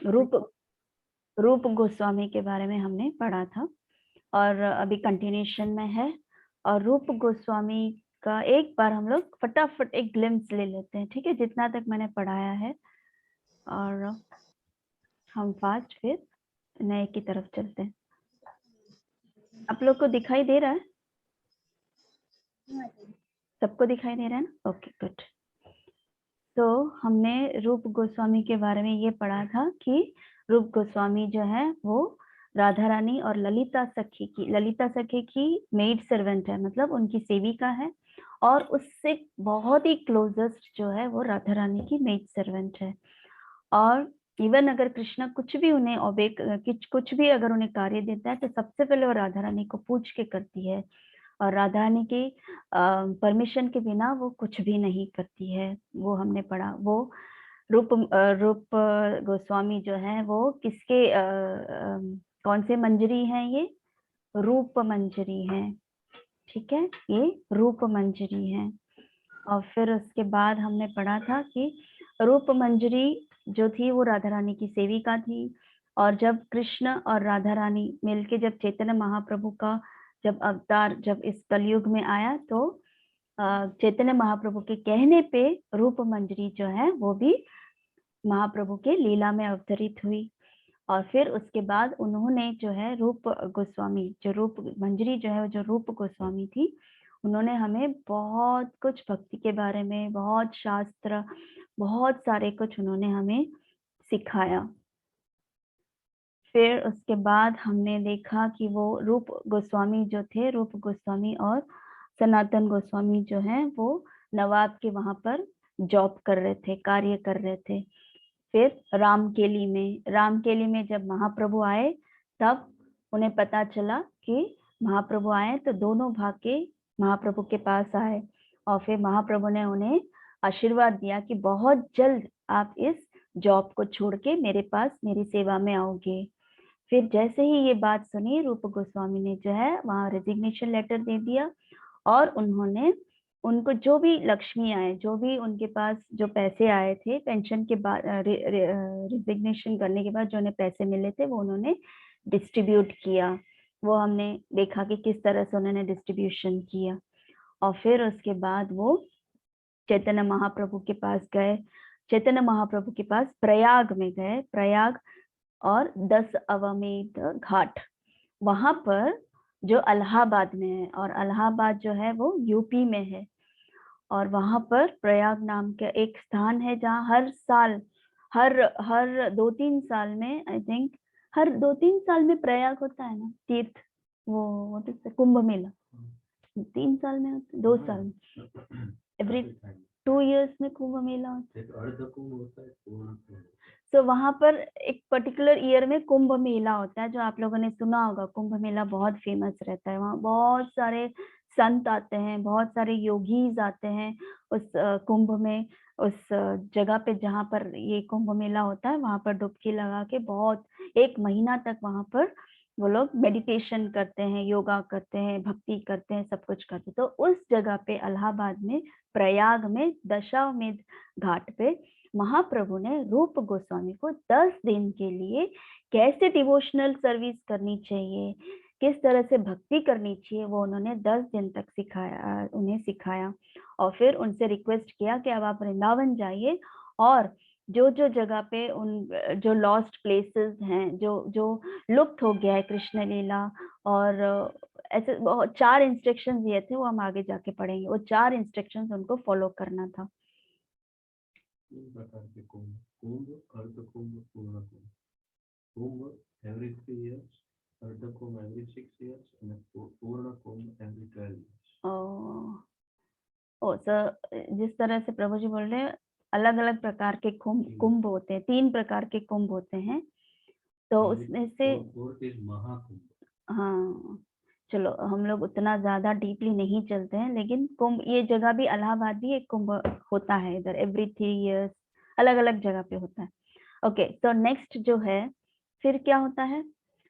रूप रूप गोस्वामी के बारे में हमने पढ़ा था और अभी कंटिन्यूशन में है। और रूप गोस्वामी का एक बार हम लोग फटाफट एक ग्लिम्स ले लेते हैं, ठीक है, जितना तक मैंने पढ़ाया है, और हम फास्ट फिर नए की तरफ चलते हैं। आप लोग को दिखाई दे रहा है? सबको दिखाई दे रहा है ना? Okay good. तो हमने रूप गोस्वामी के बारे में ये पढ़ा था कि रूप गोस्वामी जो है वो राधा रानी और ललिता सखी की मेड सर्वेंट है, मतलब उनकी सेविका है, और उससे बहुत ही क्लोजेस्ट जो है वो राधा रानी की मेड सर्वेंट है। और इवन अगर कृष्णा कुछ भी उन्हें कुछ भी अगर उन्हें कार्य देता है तो सबसे पहले वो राधा रानी को पूछ के करती है, और राधा रानी की परमिशन के बिना वो कुछ भी नहीं करती है। वो हमने पढ़ा। वो रूप गोस्वामी जो है वो किसके कौन से मंजरी हैं? ये रूप मंजरी है, ठीक है, ये रूप मंजरी है। और फिर उसके बाद हमने पढ़ा था कि रूप मंजरी जो थी वो राधा रानी की सेविका थी, और जब कृष्ण और राधा रानी मिलके जब चैतन्य महाप्रभु का जब अवतार जब इस कलयुग में आया तो चैतन्य महाप्रभु के कहने पे रूप मंजरी जो है वो भी महाप्रभु के लीला में अवतरित हुई। और फिर उसके बाद उन्होंने जो है रूप गोस्वामी जो रूप मंजरी जो है जो रूप गोस्वामी थी, उन्होंने हमें बहुत कुछ भक्ति के बारे में, बहुत शास्त्र, बहुत सारे कुछ उन्होंने हमें सिखाया। फिर उसके बाद हमने देखा कि वो रूप गोस्वामी जो थे, रूप गोस्वामी और सनातन गोस्वामी जो हैं वो नवाब के वहां पर जॉब कर रहे थे, कार्य कर रहे थे। फिर रामकेली में जब महाप्रभु आए तब उन्हें पता चला कि महाप्रभु आए, तो दोनों भाग के महाप्रभु के पास आए, और फिर महाप्रभु ने उन्हें आशीर्वाद दिया कि बहुत जल्द आप इस जॉब को छोड़ के मेरे पास मेरी सेवा में आओगे। फिर जैसे ही ये बात सुनी, रूप गोस्वामी ने जो है वहां रेजिग्नेशन लेटर दे दिया, और उन्होंने उनको जो भी लक्ष्मी आए, जो भी उनके पास जो पैसे आए थे पेंशन के बाद, रिजिग्नेशन करने के बाद जो उन्हें पैसे मिले थे वो उन्होंने डिस्ट्रीब्यूट किया। वो हमने देखा कि किस तरह से उन्होंने डिस्ट्रीब्यूशन किया। और फिर उसके बाद वो चैतन्य महाप्रभु के पास गए, चैतन्य महाप्रभु के पास प्रयाग में गए, प्रयाग और 10 अश्वमेध घाट, वहां पर जो इलाहाबाद में है, और इलाहाबाद जो है वो यूपी में है। और वहां पर प्रयाग नाम का एक स्थान है जहाँ हर साल हर हर 2-3 साल में, आई थिंक हर 2-3 साल में प्रयाग होता है ना तीर्थ, वो कुंभ मेला 3 साल में होता है, 2 साल में, एवरी 2 इयर्स में कुंभ मेला होता है। तो वहां पर एक पर्टिकुलर ईयर में कुंभ मेला होता है, जो आप लोगों ने सुना होगा। कुंभ मेला बहुत फेमस रहता है, वहाँ बहुत सारे संत आते हैं, बहुत सारे योगीज आते हैं उस कुंभ में, उस जगह पे जहाँ पर ये कुंभ मेला होता है, वहां पर डुबकी लगा के बहुत 1 महीना तक वहां पर वो लोग मेडिटेशन करते हैं, योगा करते हैं, भक्ति करते हैं, सब कुछ करते हैं। तो उस जगह पे इलाहाबाद में प्रयाग में दशाश्वमेध घाट पे महाप्रभु ने रूप गोस्वामी को 10 दिन के लिए कैसे डिवोशनल सर्विस करनी चाहिए, किस तरह से भक्ति करनी चाहिए, वो उन्होंने 10 दिन तक उन्हें सिखाया। और फिर उनसे रिक्वेस्ट किया कि अब आप वृंदावन जाइए, और जो जो जगह पे उन जो लॉस्ट प्लेसेस हैं, जो जो लुप्त हो गया है कृष्ण लीला, और ऐसे बहुत 4 इंस्ट्रक्शंस दिए थे, वो हम आगे जाके पढ़ेंगे। वो 4 इंस्ट्रक्शंस उनको फॉलो करना था। 3 प्रकार के कुंभ, अर्ध कुंभ, पूर्ण कुंभ। कुंभ every 3 years, अर्ध कुंभ every 6 years, and पूर्ण कुंभ every 12 years. सर जिस तरह से प्रभु जी बोल रहे हैं, अलग अलग प्रकार के कुंभ होते हैं, 3 प्रकार के कुंभ होते हैं। तो उसमें से महाकुंभ। हाँ, चलो हम लोग उतना ज्यादा डीपली नहीं चलते हैं, लेकिन कुंभ ये जगह भी, इलाहाबाद भी एक कुंभ होता है इधर, एवरी 3 इयर्स अलग अलग जगह पे होता है। ओके, तो नेक्स्ट जो है फिर क्या होता है,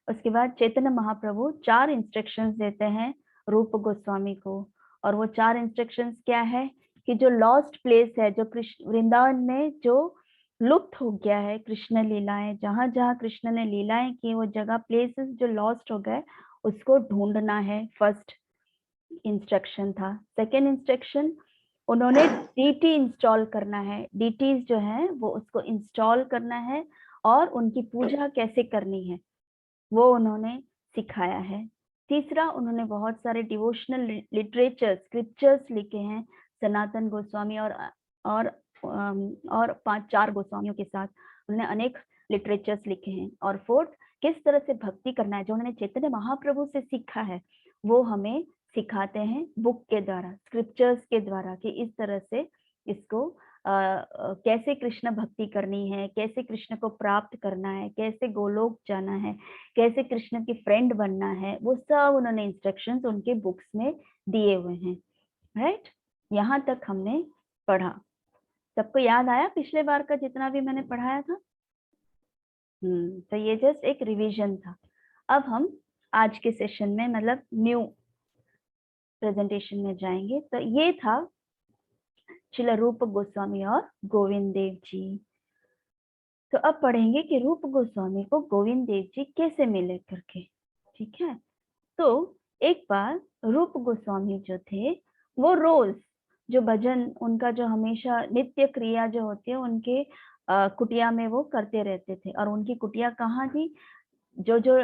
उसके बाद चैतन्य महाप्रभु 4 इंस्ट्रक्शंस देते हैं रूप गोस्वामी को। और वो 4 इंस्ट्रक्शंस क्या है कि जो लॉस्ट प्लेस है, जो कृष्ण वृंदावन में जो लुप्त हो गया है कृष्ण लीलाएं, जहां जहां कृष्ण ने लीलाएं की वो जगह प्लेसेस जो लॉस्ट हो गए उसको ढूंढना है, फर्स्ट इंस्ट्रक्शन था। सेकेंड इंस्ट्रक्शन, उन्होंने डीटी इंस्टॉल करना है, डीटीज जो है वो उसको इंस्टॉल करना है और उनकी पूजा कैसे करनी है वो उन्होंने सिखाया है। तीसरा, उन्होंने बहुत सारे डिवोशनल लिटरेचर स्क्रिप्चर्स लिखे हैं सनातन गोस्वामी और 5-4 गोस्वामियों के साथ उन्होंने अनेक लिटरेचर्स लिखे हैं। और फोर्थ, किस तरह से भक्ति करना है जो उन्होंने चैतन्य महाप्रभु से सीखा है वो हमें सिखाते हैं बुक के द्वारा, स्क्रिप्चर्स के द्वारा, कि इस तरह से इसको कैसे कृष्ण भक्ति करनी है, कैसे कृष्ण को प्राप्त करना है, कैसे गोलोक जाना है, कैसे कृष्ण की फ्रेंड बनना है, वो सब उन्होंने इंस्ट्रक्शंस उनके बुक्स में दिए हुए हैं। राइट, यहाँ तक हमने पढ़ा। सबको याद आया पिछले बार का जितना भी मैंने पढ़ाया था? तो ये जस्ट एक रिवीजन था। अब हम आज के सेशन में मतलब न्यू प्रेजेंटेशन में जाएंगे। तो ये था श्रील रूप गोस्वामी और गोविंद देव जी। तो अब पढ़ेंगे कि रूप गोस्वामी को गोविंद देव जी कैसे मिले करके। ठीक है, तो एक बार रूप गोस्वामी जो थे वो रोज जो भजन उनका जो हमेशा नित्य क्रिया जो होती है उनके कुटिया में वो करते रहते थे। और उनकी कुटिया कहाँ थी? जो जो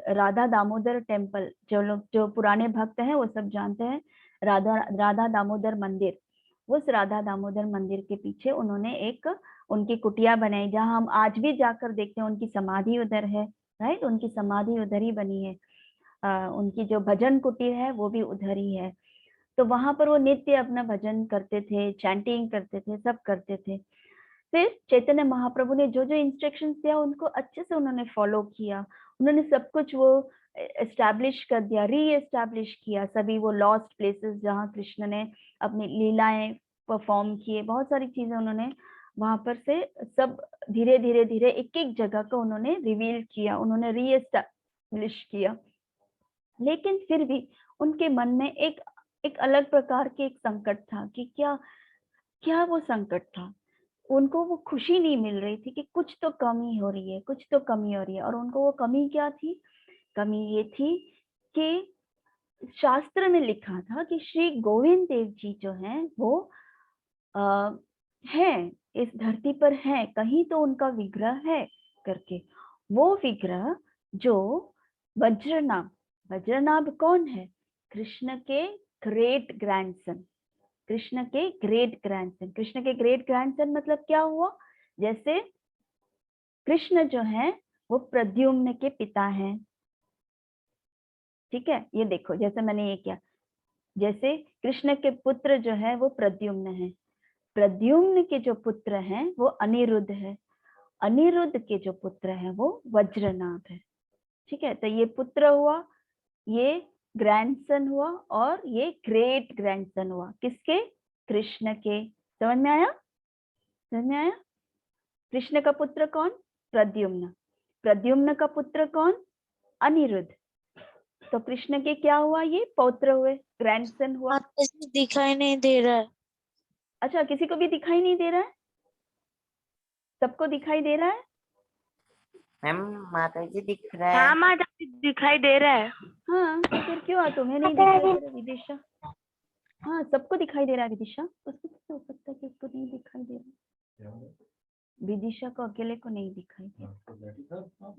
राधा दामोदर टेम्पल, जो लोग जो पुराने भक्त हैं वो सब जानते हैं राधा दामोदर मंदिर। उस राधा दामोदर मंदिर के पीछे उन्होंने एक उनकी कुटिया बनाई जहां हम आज भी जाकर देखते हैं। उनकी समाधि उधर है, राइट, उनकी समाधि उधर ही बनी है। उनकी जो भजन कुटीर है वो भी उधर ही है। तो वहां पर वो नित्य अपना भजन करते थे, चैंटिंग करते थे, सब करते थे। फिर चैतन्य महाप्रभु ने जो जो इंस्ट्रक्शंस दिया उनको अच्छे से उन्होंने फॉलो किया। उन्होंने सब कुछ वो एस्टैब्लिश कर दिया, री एस्टैब्लिश किया सभी वो लॉस्ट प्लेसेस जहाँ कृष्ण ने अपनी लीलाएं परफॉर्म किए, बहुत सारी चीजें उन्होंने वहां पर से सब धीरे धीरे धीरे एक एक जगह को उन्होंने रिवील किया, उन्होंने री एस्टैब्लिश किया। लेकिन फिर भी उनके मन में एक अलग प्रकार के एक संकट था कि क्या क्या वो संकट था। उनको वो खुशी नहीं मिल रही थी कि कुछ तो कमी हो रही है, कुछ तो कमी हो रही है। और उनको वो कमी क्या थी? कमी ये थी कि शास्त्र में लिखा था कि श्री गोविंद देव जी जो हैं वो है इस धरती पर है, कहीं तो उनका विग्रह है करके। वो विग्रह जो वज्रनाभ, वज्रनाभ कौन है? कृष्ण के ग्रेट ग्रैंडसन, कृष्ण के ग्रेट ग्रैंडसन। कृष्ण के ग्रेट ग्रैंडसन मतलब क्या हुआ? जैसे कृष्ण जो है वो प्रद्युम्न के पिता हैं। ठीक है, ये देखो जैसे मैंने ये किया, जैसे कृष्ण के पुत्र जो है वो प्रद्युम्न है, प्रद्युम्न के जो पुत्र हैं वो अनिरुद्ध है, अनिरुद्ध के जो पुत्र हैं वो वज्रनाभ है। ठीक है, तो ये पुत्र हुआ, ये ग्रैंडसन हुआ और ये ग्रेट ग्रैंडसन हुआ। किसके? कृष्ण के। समझ में आया? समझ में आया? कृष्ण का पुत्र कौन? प्रद्युम्न। प्रद्युम्न का पुत्र कौन? अनिरुद्ध। तो कृष्ण के क्या हुआ? ये पौत्र हुए, ग्रैंडसन हुआ। दिखाई नहीं दे रहा है। अच्छा, किसी को भी दिखाई नहीं दे रहा है? सबको दिखाई दे रहा है? मैम माता जी दिख रहा है। हाँ माता जी दिखाई दे रहा है। हाँ, तो फिर क्यों तुम्हें नहीं दिखाई दे रहा विदिशा? हाँ, सबको दिखाई दे रहा है विदिशा, उसको कैसे हो सकता है कि उसको नहीं दिखाई दे रहा? विदिशा को अकेले को नहीं दिखाई दे रहा।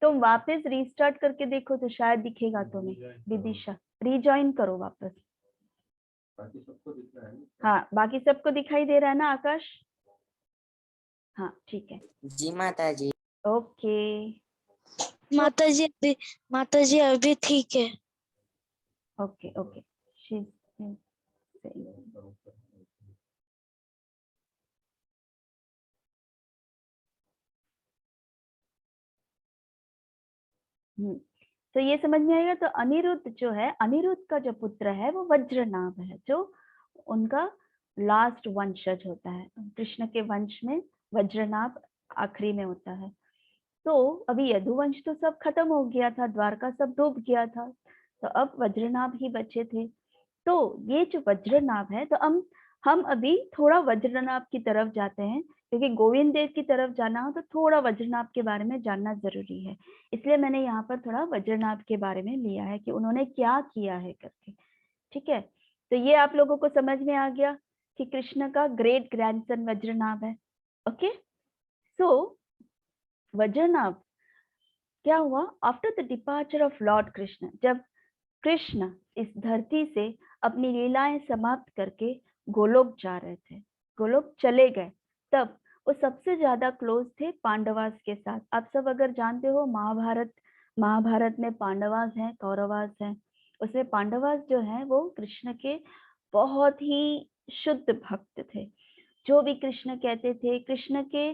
तुम वापस रीस्टार्ट करके देखो तो शायद दिखेगा तुम्हें। विदिशा रीजॉइन करो वापस। बाकी सबको दिख रहा है? हाँ, बाकी सबको दिखाई दे रहा है ना आकाश? हाँ, ठीक है जी माता जी। ओके माता जी अभी ठीक है। ओके ओके तो ये समझ में आएगा। तो अनिरुद्ध जो है, अनिरुद्ध का जो पुत्र है वो वज्रनाभ है, जो उनका लास्ट वंशज होता है। कृष्ण के वंश में वज्रनाभ आखिरी में होता है। तो अभी यदुवंश तो सब खत्म हो गया था, द्वारका सब डूब गया था, तो अब वज्रनाभ ही बचे थे। तो ये जो वज्रनाभ है, तो हम अभी थोड़ा वज्रनाभ की तरफ जाते हैं क्योंकि गोविंद देव की तरफ जाना हो तो थोड़ा वज्रनाभ के बारे में जानना जरूरी है, इसलिए मैंने यहाँ पर थोड़ा वज्रनाभ के बारे में लिया है कि उन्होंने क्या किया है करके। ठीक है, तो ये आप लोगों को समझ में आ गया कि कृष्ण का ग्रेट ग्रैंडसन वज्रनाभ है। ओके, सो वज्रनाभ क्या हुआ? After the departure of Lord Krishna, जब कृष्ण इस धरती से अपनी लीलाएं समाप्त करके गोलोक जा रहे थे, गोलोक चले गए, तब वो सबसे ज्यादा क्लोज थे पांडवास के साथ। आप सब अगर जानते हो महाभारत में पांडवास हैं, कौरवास हैं, उसमें पांडवास जो है वो कृष्ण के बहुत ही शुद्ध भक्त थे। जो भी कृष्ण कहते थे, कृष्ण के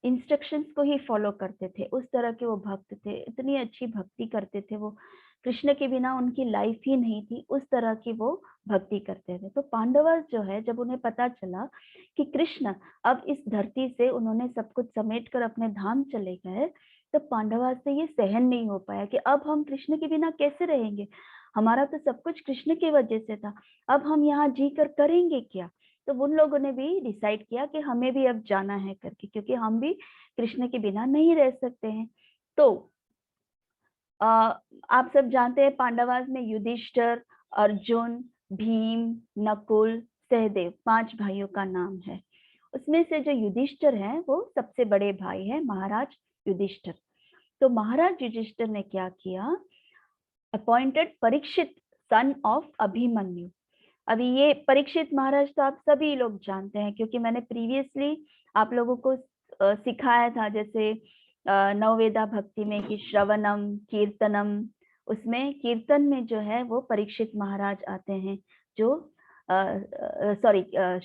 इंस्ट्रक्शंस को ही फॉलो करते थे, उस तरह के वो भक्त थे। इतनी अच्छी भक्ति करते थे वो, कृष्ण के बिना उनकी लाइफ ही नहीं थी, उस तरह की वो भक्ति करते थे। तो पांडव जो है, जब उन्हें पता चला कि कृष्ण अब इस धरती से उन्होंने सब कुछ समेट कर अपने धाम चले गए, तो पांडवा से ये सहन नहीं हो पाया कि अब हम कृष्ण के बिना कैसे रहेंगे, हमारा तो सब कुछ कृष्ण की वजह से था, अब हम यहाँ जी कर करेंगे क्या। तो उन लोगों ने भी डिसाइड किया कि हमें भी अब जाना है करके, क्योंकि हम भी कृष्ण के बिना नहीं रह सकते हैं। तो आप सब जानते हैं पांडवास में युधिष्ठिर, अर्जुन, भीम, नकुल, सहदेव 5 भाइयों का नाम है। उसमें से जो युधिष्ठिर है वो सबसे बड़े भाई है, महाराज युधिष्ठिर। तो महाराज युधिष्ठिर ने क्या किया? Appointed Parikshit son of Abhimanyu. अभी ये परीक्षित महाराज तो आप सभी लोग जानते हैं, क्योंकि मैंने प्रीवियसली आप लोगों को सिखाया था, जैसे नववेदा भक्ति में कि श्रवणम कीर्तनम, उसमें कीर्तन में जो है वो परीक्षित महाराज आते हैं, जो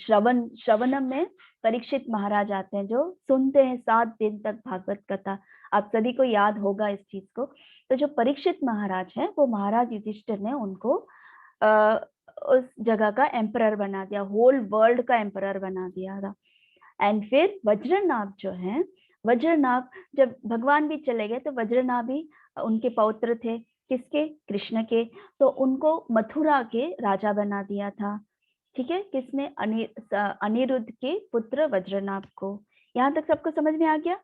श्रवणम में परीक्षित महाराज आते हैं, जो सुनते हैं 7 दिन तक भागवत कथा। आप सभी को याद होगा इस चीज को। तो जो परीक्षित महाराज है वो महाराज युधिष्ठिर ने उनको उस जगह का एम्परर बना दिया, होल वर्ल्ड का एम्परर बना दिया था। एंड फिर वज्रनाभ जो है, वज्रनाभ जब भगवान भी चले गए तो वज्रनाभ भी उनके पौत्र थे, किसके? कृष्ण के। तो उनको मथुरा के राजा बना दिया था। ठीक है, किसने? अनिरुद्ध के पुत्र वज्रनाभ को। यहाँ तक सबको समझ में आ गया?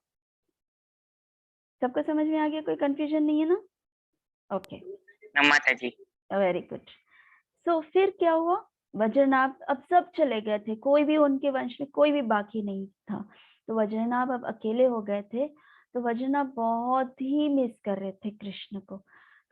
सबको समझ में आ गया? कोई कंफ्यूजन नहीं है ना? ओके माता जी, वेरी गुड। सो फिर क्या हुआ? वज्रनाभ अब सब चले गए थे, कोई भी उनके वंश में कोई भी बाकी नहीं था, तो वज्रनाभ अब अकेले हो गए थे। तो वज्रनाभ बहुत ही मिस कर रहे थे कृष्ण को।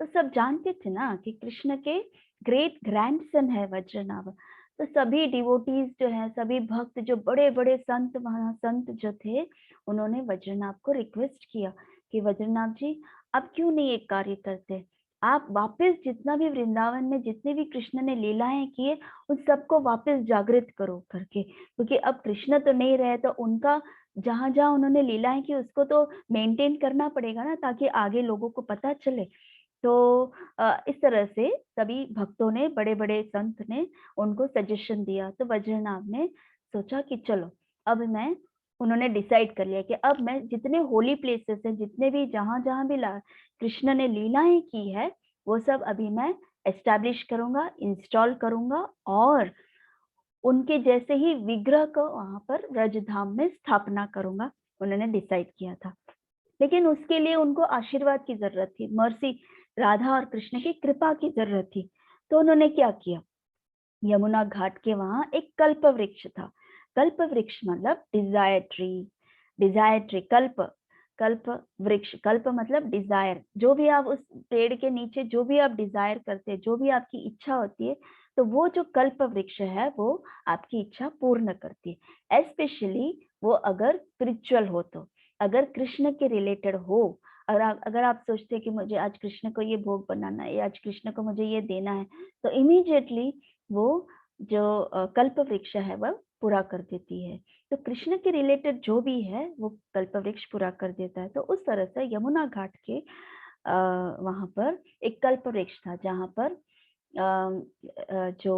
तो सब जानते थे ना कि कृष्ण के ग्रेट ग्रैंडसन है वज्रनाभ। तो सभी डिवोटीज जो है, सभी भक्त, जो बड़े बड़े संत महासंत जो थे, उन्होंने वज्रनाभ को रिक्वेस्ट किया कि वज्रनाभ जी आप क्यों नहीं एक कार्य करते, आप वापस जितना भी वृंदावन में जितने भी कृष्ण ने लीलाएं किए उन सबको वापस जागृत करो करके, क्योंकि अब कृष्ण तो नहीं रहे, तो उनका जहां जहां उन्होंने लीलाएं की उसको तो मेंटेन करना पड़ेगा ना, ताकि आगे लोगों को पता चले। तो इस तरह से सभी भक्तों ने, बड़े बड़े संत ने उनको सजेशन दिया। तो वज्रनाभ ने सोचा कि चलो अब मैं, उन्होंने डिसाइड कर लिया कि अब मैं जितने होली प्लेसेस हैं, जितने भी जहां जहां भी कृष्ण ने लीलाएं की है, वो सब अभी मैं एस्टैब्लिश करूंगा, इंस्टॉल करूंगा, और उनके जैसे ही विग्रह को वहां पर ब्रजधाम में स्थापना करूंगा। उन्होंने डिसाइड किया था, लेकिन उसके लिए उनको आशीर्वाद की जरूरत थी, मर्सी, राधा और कृष्ण की कृपा की जरूरत थी। तो उन्होंने क्या किया? यमुना घाट के वहां एक कल्प वृक्ष था। कल्प वृक्ष मतलब डिजायर ट्री, डिजायर ट्री, कल्प वृक्ष, कल्प मतलब डिजायर। जो भी आप उस पेड़ के नीचे जो भी आप डिजायर करते हैं, जो भी आपकी इच्छा होती है, तो वो जो कल्प वृक्ष है वो आपकी इच्छा पूर्ण करती है। एस्पेशली वो अगर स्पिरिचुअल हो, तो अगर कृष्ण के रिलेटेड हो, और अगर आप सोचते हैं कि मुझे आज कृष्ण को ये भोग बनाना है, आज कृष्ण को मुझे ये देना है, तो इमीडिएटली वो जो कल्प वृक्ष है वह पूरा कर देती है। तो कृष्ण के रिलेटेड जो भी है वो कल्प वृक्ष पूरा कर देता है। तो उस तरह से यमुना घाट के वहां पर एक कल्प वृक्ष था, जहां पर जो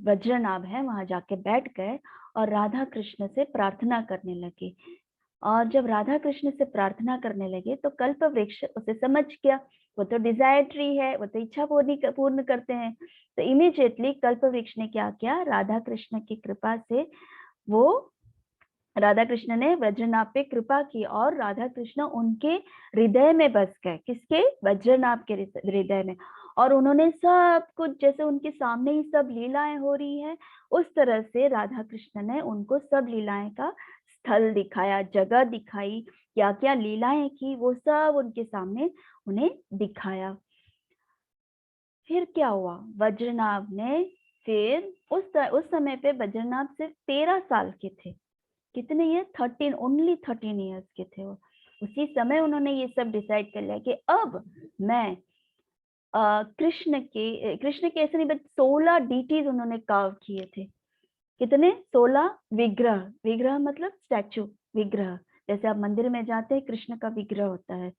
वज्रनाभ है वहां जाके बैठ गए और राधा कृष्ण से प्रार्थना करने लगे। और जब राधा कृष्ण से प्रार्थना करने लगे तो कल्प वृक्ष उसे समझ गया, वो तो डिजायर ट्री है, वो तो इच्छा पूर्ण करते हैं। तो इमीडिएटली कल्प वृक्ष ने क्या किया? राधा कृष्ण की कृपा से वो राधा कृष्ण ने वज्रनाभ पे कृपा की और राधा कृष्ण उनके हृदय में बस गए। किसके? वज्रनाभ के हृदय में। और उन्होंने सब कुछ, जैसे उनके सामने ही सब लीलाएं हो रही है, उस तरह से राधा कृष्ण ने उनको सब लीलाएं का स्थल दिखाया, जगह दिखाई, क्या क्या लीलाएं की वो सब उनके सामने उन्हें दिखाया। फिर क्या हुआ? वज्रनाभ ने फिर उस समय पे वज्रनाभ सिर्फ 13 साल के थे। कितने ये? 13, ओनली 13 ईयर्स के थे वो। उसी समय उन्होंने ये सब डिसाइड कर लिया कि अब मैं कृष्ण के ऐसे नहीं, बट 16 डीटीज उन्होंने कार्व किए थे। कितने? 16 विग्रह। विग्रह मतलब स्टैचू, विग्रह। जैसे आप मंदिर में जाते हैं, कृष्ण का विग्रह होता है,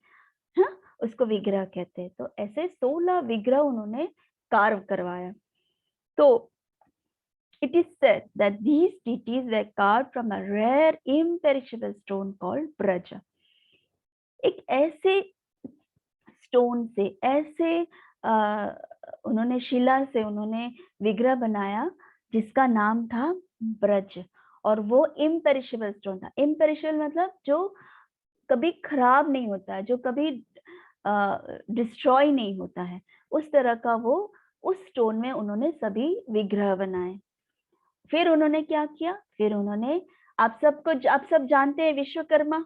हाँ, उसको विग्रह कहते हैं। तो ऐसे 16 विग्रह उन्होंने कार्व करवाया। तो it is said that these deities were carved from a rare imperishable stone called Braja. एक ऐसे स्टोन से, ऐसे उन्होंने शिला से उन्होंने विग्रह बनाया जिसका नाम था ब्रज। और वो इम्पेरिशेबल स्टोन था। इम्पेरिशेबल मतलब जो कभी खराब नहीं होता है, जो कभी डिस्ट्रॉय नहीं होता है, उस तरह का वो, उस स्टोन में उन्होंने सभी विग्रह बनाए। फिर उन्होंने क्या किया? फिर उन्होंने, आप सब जानते हैं विश्वकर्मा।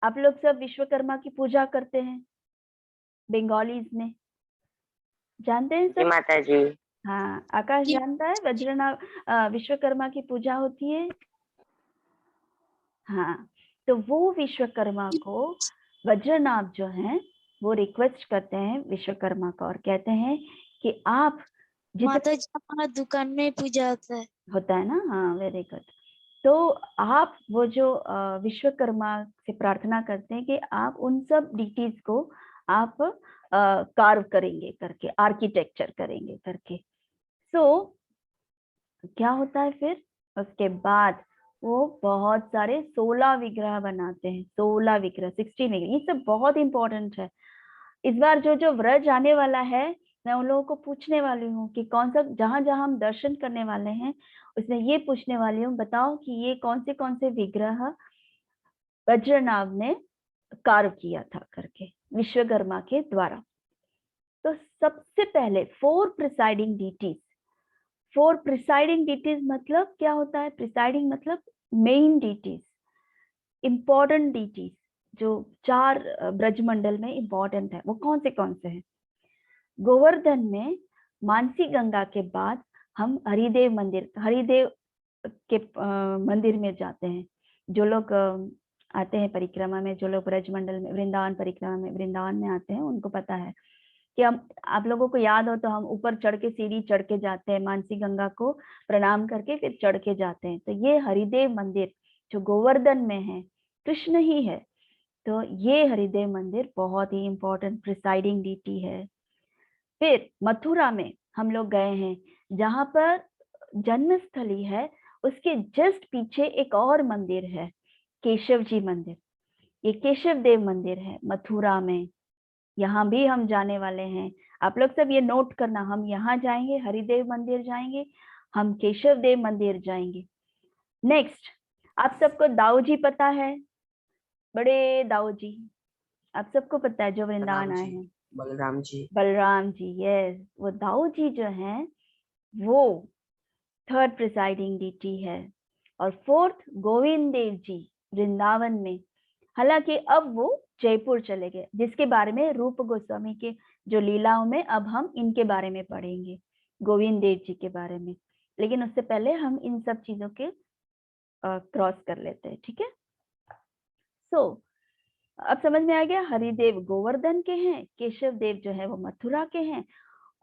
आप लोग सब विश्वकर्मा की पूजा करते हैं बंगालीज में, जानते हैं सब? माता जी। हाँ, आकाश जानता है वज्रनाभ विश्वकर्मा की पूजा होती है। हाँ, तो वो विश्वकर्मा को वज्रनाभ जो है वो रिक्वेस्ट करते हैं विश्वकर्मा को और कहते हैं कि आप माता जी हमारा दुकान में पूजा होता है ना। हाँ, वेरी गुड। तो आप वो जो विश्वकर्मा से प्रार्थना करते हैं कि आप उन सब डीटीज को आप कार्व करेंगे करके, आर्किटेक्चर करेंगे करके। सो क्या होता है फिर? उसके बाद वो बहुत सारे 16 विग्रह बनाते हैं। 16 विग्रह, 16 विग्रह, ये सब बहुत इंपॉर्टेंट है। इस बार जो व्रज आने वाला है, मैं उन लोगों को पूछने वाली हूँ कि कौन सा, जहां जहां हम दर्शन करने वाले हैं उसमें ये पूछने वाली हूँ, बताओ कि ये कौन से विग्रह वज्रनाभ ने कार्व किया था करके, विश्वकर्मा के द्वारा। तो सबसे पहले 4 प्रिसाइडिंग डीटीज। 4 प्रिसाइडिंग डीटीज मतलब क्या होता है? प्रिसाइडिंग मतलब मेन डीटीज, इंपॉर्टेंट डीटीज, जो 4 ब्रजमंडल में इंपॉर्टेंट है। वो कौन से हैं? गोवर्धन में मानसी गंगा के बाद हम हरिदेव के मंदिर में जाते हैं। जो लोग आते हैं परिक्रमा में, जो लोग ब्रजमंडल में, वृंदावन परिक्रमा में, वृंदावन में आते हैं, उनको पता है कि हम, आप लोगों को याद हो तो हम ऊपर चढ़ के, सीढ़ी चढ़ के जाते हैं, मानसी गंगा को प्रणाम करके फिर चढ़ के जाते हैं। तो ये हरिदेव मंदिर जो गोवर्धन में है, कृष्ण ही है। तो ये हरिदेव मंदिर बहुत ही इंपॉर्टेंट प्रिसाइडिंग डीटी है। फिर मथुरा में हम लोग गए हैं, जहां पर जन्मस्थली है, उसके जस्ट पीछे एक और मंदिर है, केशव जी मंदिर। ये केशव देव मंदिर है मथुरा में, यहाँ भी हम जाने वाले हैं। आप लोग सब ये नोट करना, हम यहाँ जाएंगे, हरिदेव मंदिर जाएंगे, हम केशव देव मंदिर जाएंगे। नेक्स्ट, आप सबको दाऊ जी पता है? बड़े दाऊ जी आप सबको पता है, जो वृंदावन आए हैं। बलराम जी। बलराम जी, यस। वो दाऊ जी जो हैं वो 3rd प्रिसाइडिंग डीटी है। और 4th गोविंद देव जी वृंदावन में। हालांकि अब वो जयपुर चले गए, जिसके बारे में रूप गोस्वामी के जो लीलाओं में अब हम इनके बारे में पढ़ेंगे, गोविंद देव जी के बारे में। लेकिन उससे पहले हम इन सब चीजों के क्रॉस कर लेते हैं, ठीक है? सो अब समझ में आ गया, हरिदेव गोवर्धन के हैं, केशव देव जो है वो मथुरा के हैं,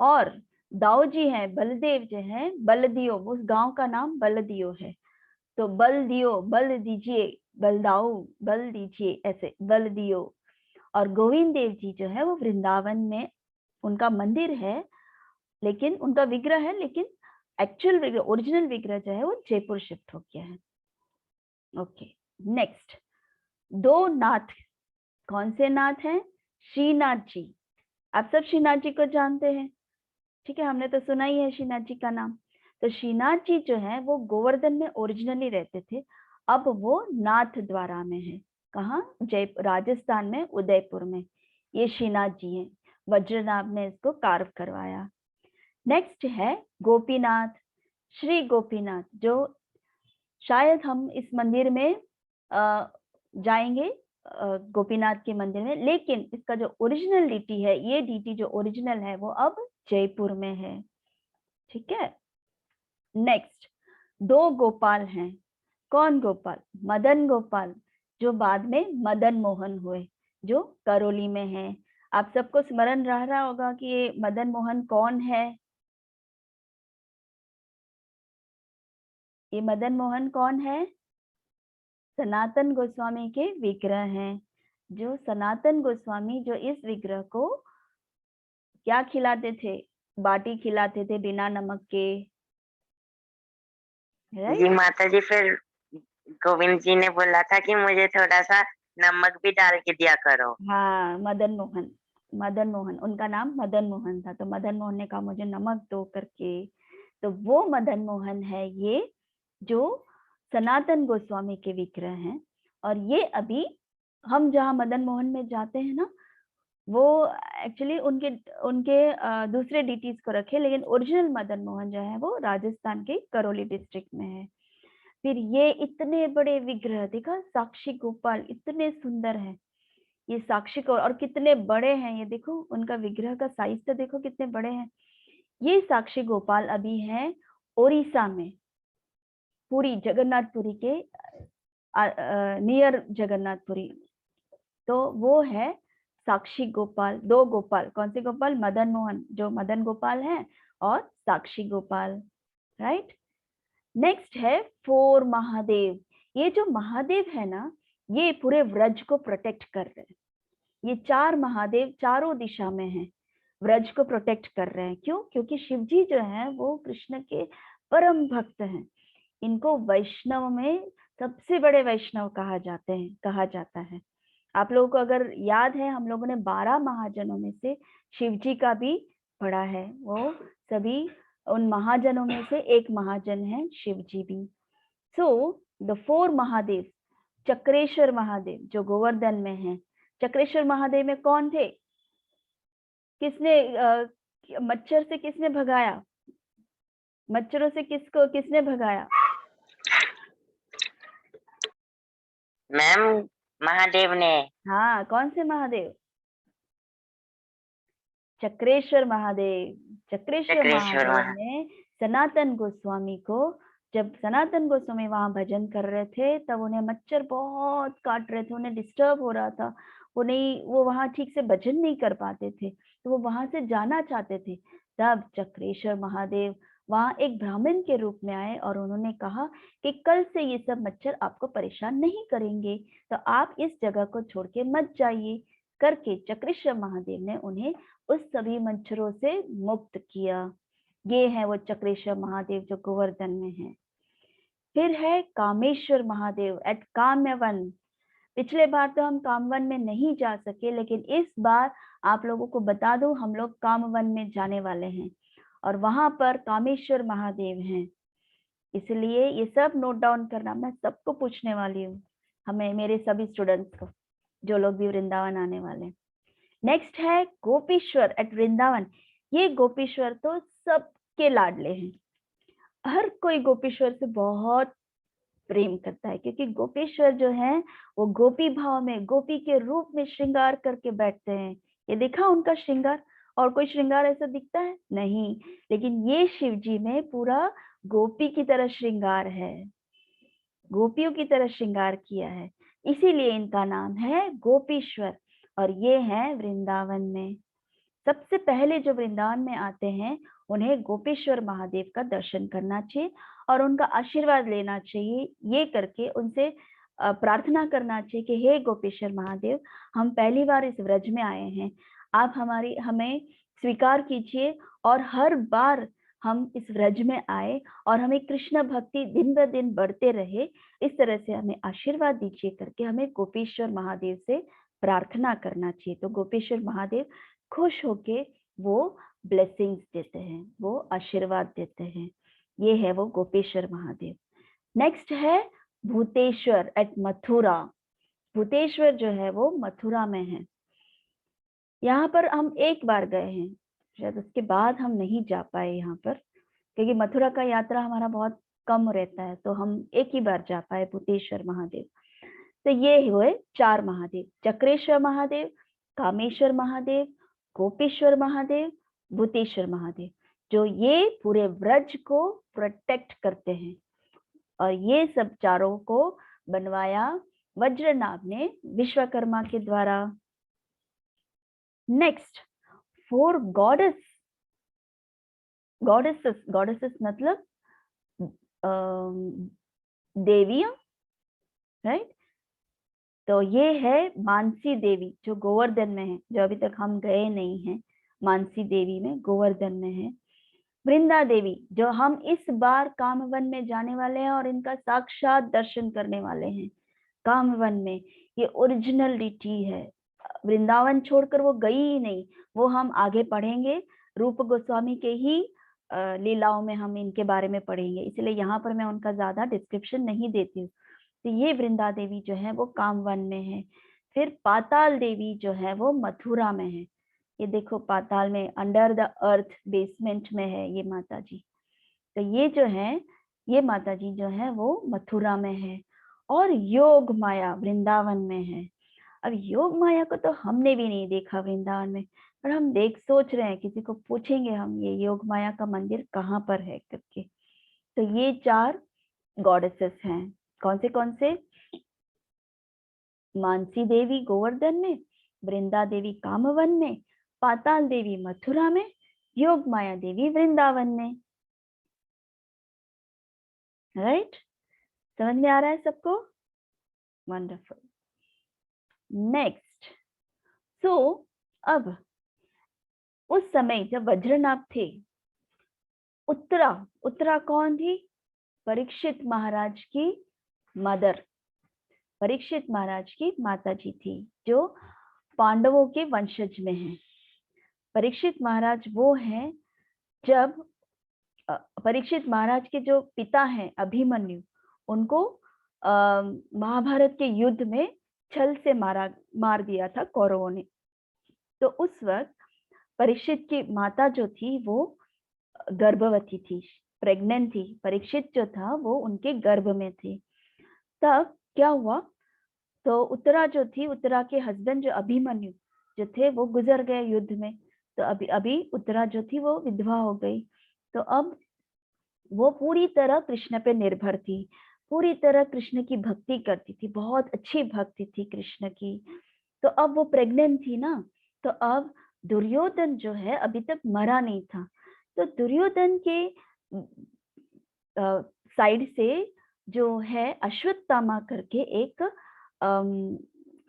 और दाऊ जी हैं, बलदेव जो हैं बलदियो, उस गांव का नाम बलदियो है। तो बल दियो, बल दीजिए, बलदाऊ, बल दीजिए, ऐसे बल दियो। और गोविंद देव जी जो है वो वृंदावन में उनका मंदिर है, लेकिन उनका विग्रह है, लेकिन एक्चुअल विग्रह, ओरिजिनल विग्रह जो है वो जयपुर शिफ्ट हो गया है। ओके, नेक्स्ट, 2 नाथ। कौन से नाथ हैं? श्रीनाथ जी। आप सब श्रीनाथ जी को जानते हैं, ठीक है? हमने तो सुना ही है श्रीनाथ जी का नाम। तो श्रीनाथ जी जो है वो गोवर्धन में ओरिजिनली रहते थे, अब वो नाथ द्वारा में है। कहाँ? राजस्थान में उदयपुर में। ये श्रीनाथ जी हैं, वज्रनाभ ने इसको कार्व करवाया। नेक्स्ट है गोपीनाथ, श्री गोपीनाथ, जो शायद हम इस मंदिर में जाएंगे, गोपीनाथ के मंदिर में, लेकिन इसका जो ओरिजिनल डीटी है, ये डीटी जो ओरिजिनल है वो अब जयपुर में है। ठीक है। नेक्स्ट 2 गोपाल हैं। कौन गोपाल? मदन गोपाल, जो बाद में मदन मोहन हुए, जो करौली में है। आप सबको स्मरण रहा होगा कि ये मदन मोहन कौन है। ये मदन मोहन कौन है? सनातन गोस्वामी के विग्रह हैं। जो सनातन गोस्वामी जो इस विग्रह को क्या खिलाते थे? बाटी खिलाते थे बिना नमक के। जी माता जी, फिर गोविंद जी ने बोला था कि मुझे थोड़ा सा नमक भी डाल के दिया करो। हाँ, मदन मोहन, मदन मोहन, उनका नाम मदन मोहन था, तो मदन मोहन ने कहा मुझे नमक दो करके। तो वो मदन मोहन है ये, जो सनातन गोस्वामी के विग्रह हैं। और ये अभी हम जहाँ मदन मोहन में जाते हैं ना, वो एक्चुअली उनके उनके दूसरे डीटीज को रखे, लेकिन ओरिजिनल मदन मोहन जो है वो राजस्थान के करौली डिस्ट्रिक्ट में है। फिर ये इतने बड़े विग्रह, देखा, साक्षी गोपाल इतने सुंदर है ये साक्षी को, और कितने बड़े हैं ये देखो, उनका विग्रह का साइज तो देखो कितने बड़े हैं। ये साक्षी गोपाल अभी है ओडिशा में, पुरी, जगन्नाथपुरी के नियर जगन्नाथपुरी। तो वो है साक्षी गोपाल। 2 गोपाल, कौन से गोपाल? मदन मोहन, जो मदन गोपाल है, और साक्षी गोपाल, राइट। नेक्स्ट है 4 महादेव। ये जो महादेव है ना, ये पूरे व्रज को प्रोटेक्ट कर रहे हैं। ये 4 महादेव चारों दिशा में हैं, व्रज को प्रोटेक्ट कर रहे हैं। क्यों? क्योंकि शिव जी जो है वो कृष्ण के परम भक्त हैं। इनको वैष्णव में सबसे बड़े वैष्णव कहा जाता है। आप लोगों को अगर याद है, हम लोगों ने 12 महाजनों में से शिव जी का भी पढ़ा है। वो सभी उन महाजनों में से एक महाजन है शिव जी भी। सो द 4 महादेव, चक्रेश्वर महादेव जो गोवर्धन में है। चक्रेश्वर महादेव में कौन थे? किसने मच्छर से किसने भगाया? मच्छरों से किसने भगाया? मैम, महादेव ने। हाँ, कौन से महादेव? चक्रेश्वर महादेव। चक्रेश्वर महादेव ने सनातन गोस्वामी को, जब सनातन गोस्वामी वहां भजन कर रहे थे, तब उन्हें मच्छर बहुत काट रहे थे, उन्हें डिस्टर्ब हो रहा था, वो वहां ठीक से भजन नहीं कर पाते थे, तो वो वहां से जाना चाहते थे। तब चक्रेश्वर महादेव वहां एक ब्राह्मण के रूप में आए और उन्होंने कहा कि कल से ये सब मच्छर आपको परेशान नहीं करेंगे, तो आप इस जगह को छोड़ के मत जाइए करके चक्रेश्वर महादेव ने उन्हें उस सभी मच्छरों से मुक्त किया। ये है वो चक्रेश्वर महादेव जो गोवर्धन में है। फिर है कामेश्वर महादेव एट काम्यवन। पिछले बार तो हम कामवन में नहीं जा सके, लेकिन इस बार आप लोगों को बता दूं, हम लोग कामवन में जाने वाले हैं और वहां पर कामेश्वर महादेव हैं। इसलिए ये सब नोट डाउन करना, मैं सबको पूछने वाली हूँ, हमें, मेरे सभी स्टूडेंट्स को, जो लोग भी वृंदावन आने वाले। नेक्स्ट है गोपीश्वर एट वृंदावन। ये गोपीश्वर तो सबके लाडले हैं, हर कोई गोपीश्वर से बहुत प्रेम करता है, क्योंकि गोपीश्वर जो है वो गोपी भाव में, गोपी के रूप में श्रृंगार करके बैठते हैं। ये देखा उनका श्रृंगार? और कोई श्रृंगार ऐसा दिखता है? नहीं, लेकिन ये शिव जी में पूरा गोपी की तरह श्रृंगार है, गोपियों की तरह श्रृंगार किया है, इसीलिए इनका नाम है गोपीश्वर। और ये है वृंदावन में। सबसे पहले जो वृंदावन में आते हैं, उन्हें गोपेश्वर महादेव का दर्शन करना चाहिए और उनका आशीर्वाद लेना चाहिए। ये करके उनसे प्रार्थना करना चाहिए कि हे गोपेश्वर महादेव, हम पहली बार इस व्रज में आए हैं, आप हमें स्वीकार कीजिए और हर बार हम इस व्रज में आए और हमें कृष्ण भक्ति दिन ब दिन बढ़ते रहे, इस तरह से हमें आशीर्वाद दीजिए करके हमें गोपेश्वर महादेव से प्रार्थना करना चाहिए। तो गोपेश्वर महादेव खुश होके वो ब्लेसिंग्स देते हैं, वो आशीर्वाद देते हैं। ये है वो गोपेश्वर महादेव। नेक्स्ट है भूतेश्वर एट मथुरा। भूतेश्वर जो है वो मथुरा में है। यहाँ पर हम एक बार गए हैं, शायद उसके बाद हम नहीं जा पाए यहाँ पर, क्योंकि मथुरा का यात्रा हमारा बहुत कम रहता है, तो हम एक ही बार जा पाए भूतेश्वर महादेव। तो ये हुए 4 महादेव, चक्रेश्वर महादेव, कामेश्वर महादेव, गोपेश्वर महादेव, भूतेश्वर महादेव, जो ये पूरे व्रज को प्रोटेक्ट करते हैं। और ये सब चारों को बनवाया वज्रनाभ ने विश्वकर्मा के द्वारा। नेक्स्ट 4 गॉडेसेस मतलब देवियां, राइट। तो ये है मानसी देवी जो गोवर्धन में है, जो अभी तक हम गए नहीं हैं, मानसी देवी में गोवर्धन में है। वृंदा देवी जो हम इस बार कामवन में जाने वाले हैं और इनका साक्षात दर्शन करने वाले हैं कामवन में। ये ओरिजिनलिटी है, वृंदावन छोड़कर वो गई ही नहीं। वो हम आगे पढ़ेंगे, रूप गोस्वामी के ही लीलाओं में हम इनके बारे में पढ़ेंगे, इसलिए यहाँ पर मैं उनका ज्यादा डिस्क्रिप्शन नहीं देती हूँ। तो ये वृंदा देवी जो है वो कामवन में है। फिर पाताल देवी जो है वो मथुरा में है। ये देखो पाताल में, अंडर द अर्थ बेसमेंट में है ये माता जी। तो ये जो है, ये माता जी जो है वो मथुरा में है। और योग माया वृंदावन में है। अब योग माया को तो हमने भी नहीं देखा वृंदावन में, पर हम सोच रहे हैं, किसी को पूछेंगे हम ये योग माया का मंदिर कहाँ पर है करके। तो ये 4 गॉडेसेस हैं। कौन से? मानसी देवी गोवर्धन में, वृंदा देवी कामवन में, पाताल देवी मथुरा में, योग माया देवी वृंदावन में। राइट, समझ में आ रहा है सबको? वंडरफुल। नेक्स्ट, सो अब उस समय जब वज्रनाभ थे, उत्तरा कौन थी? परीक्षित महाराज की मदर, परीक्षित महाराज की माता जी थी, जो पांडवों के वंशज में है। परीक्षित महाराज वो हैं, जब परीक्षित महाराज के जो पिता हैं अभिमन्यु, उनको महाभारत के युद्ध में छल से मार दिया था कौरवों ने। तो उस वक्त परीक्षित की माता जो थी वो गर्भवती थी, प्रेग्नेंट थी। परीक्षित जो था वो उनके गर्भ में थे। तब क्या हुआ, तो उत्तरा जो थी, उत्तरा के हस्बैंड जो अभिमन्यु जो थे वो गुजर गए युद्ध में। तो अभी उत्तरा जो थी वो विधवा हो गई। तो अब वो पूरी तरह कृष्ण पे निर्भर थी, पूरी तरह कृष्ण की भक्ति करती थी, बहुत अच्छी भक्ति थी कृष्ण की। तो अब वो प्रेग्नेंट थी ना, तो अब दुर्योधन जो है अभी तक मरा नहीं था। तो दुर्योधन के साइड से जो है अश्वत्थामा करके एक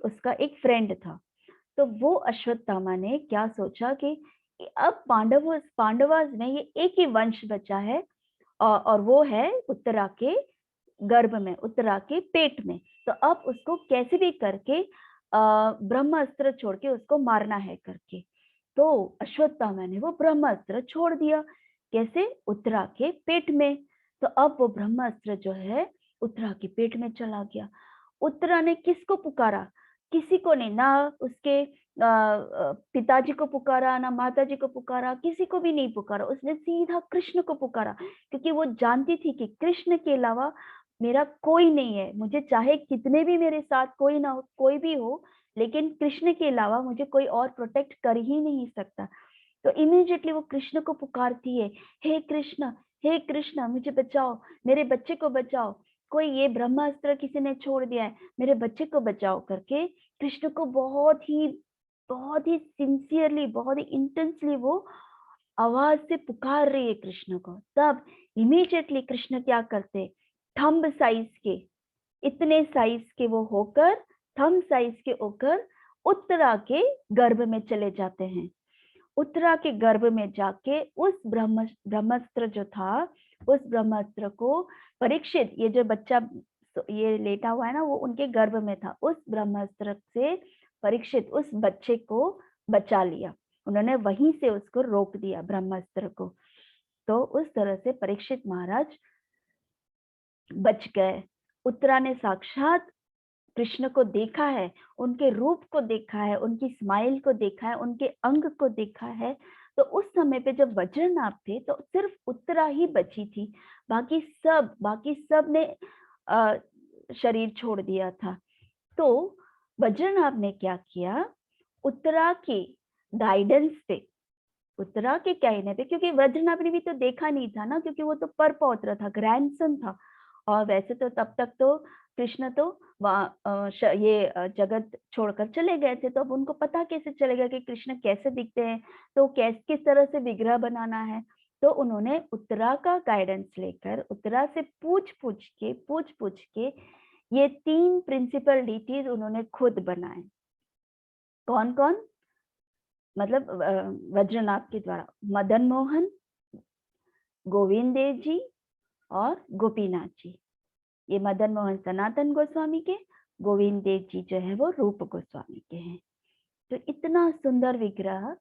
उसका एक फ्रेंड था। तो वो अश्वत्थामा ने क्या सोचा कि अब पांडवास में ये एक ही वंश बचा है, और वो है उत्तरा के गर्भ में, उत्तरा के पेट में। तो अब उसको कैसे भी करके ब्रह्मास्त्र छोड़ के उसको मारना है करके। तो अश्वत्थामा ने वो ब्रह्मास्त्र छोड़ दिया। कैसे? उत्तरा के पेट में। तो अब वो ब्रह्मास्त्र जो है उत्तरा के पेट में चला गया। उत्तरा ने किसको पुकारा? किसी को नहीं, ना उसके पिताजी को पुकारा, ना माताजी को पुकारा, किसी को भी नहीं पुकारा। उसने सीधा कृष्ण को पुकारा, क्योंकि वो जानती थी कि कृष्ण के अलावा मेरा कोई नहीं है। मुझे चाहे कितने भी मेरे साथ कोई ना हो, कोई भी हो, लेकिन कृष्ण के अलावा मुझे कोई और प्रोटेक्ट कर ही नहीं सकता। तो इमीडिएटली वो कृष्ण को पुकारती है, हे कृष्ण मुझे बचाओ, मेरे बच्चे को बचाओ, कोई ये ब्रह्मास्त्र किसी ने छोड़ दिया है, मेरे बच्चे को बचाओ करके कृष्ण को बहुत ही सिंसियरली, बहुत ही इंटेंसली वो आवाज से पुकार रही है कृष्ण को। तब इमीडिएटली कृष्ण क्या करते, थंब साइज के, इतने साइज के वो होकर, थंब साइज के होकर उत्तरा के गर्भ में चले जाते हैं। उत्तरा के गर्भ में जाके उस ब्रह्मास्त्र जो था, उस ब्रह्मास्त्र को परीक्षित, ये जो बच्चा ये लेटा हुआ है ना, वो उनके गर्भ में था। उस ब्रह्मास्त्र से परीक्षित उस बच्चे को बचा लिया, उन्होंने वहीं से उसको रोक दिया ब्रह्मास्त्र को। तो उस तरह से परीक्षित महाराज बच गए। उत्तरा ने साक्षात कृष्ण को देखा है, उनके रूप को देखा है, उनकी स्माइल को देखा है, उनके अंग को देखा है। तो उस समय पे जब वज्रनाभ थे तो सिर्फ उत्तरा ही बची थी, बाकी सब ने शरीर छोड़ दिया था। तो वज्रनाभ ने क्या किया, उत्तरा के गाइडेंस पे, उत्तरा के कहने पे, क्योंकि वज्रनाभ ने भी तो देखा नहीं था ना, क्योंकि वो तो पर पौत्र था, ग्रैंडसन था। और वैसे तो तब तक तो कृष्ण तो ये जगत छोड़कर चले गए थे, तो अब उनको पता कैसे चलेगा कि कृष्ण कैसे दिखते हैं, तो किस तरह से विग्रह बनाना है। तो उन्होंने उत्तरा का गाइडेंस लेकर, उत्तरा से पूछ पूछ के ये 3 प्रिंसिपल डीटीज उन्होंने खुद बनाए। कौन कौन, मतलब वज्रनाभ के द्वारा मदन मोहन, गोविंद देव जी और गोपीनाथ जी। ये मदन मोहन सनातन गोस्वामी के, गोविंद देव जी जो है वो रूप गोस्वामी के हैं। तो इतना सुंदर विग्रह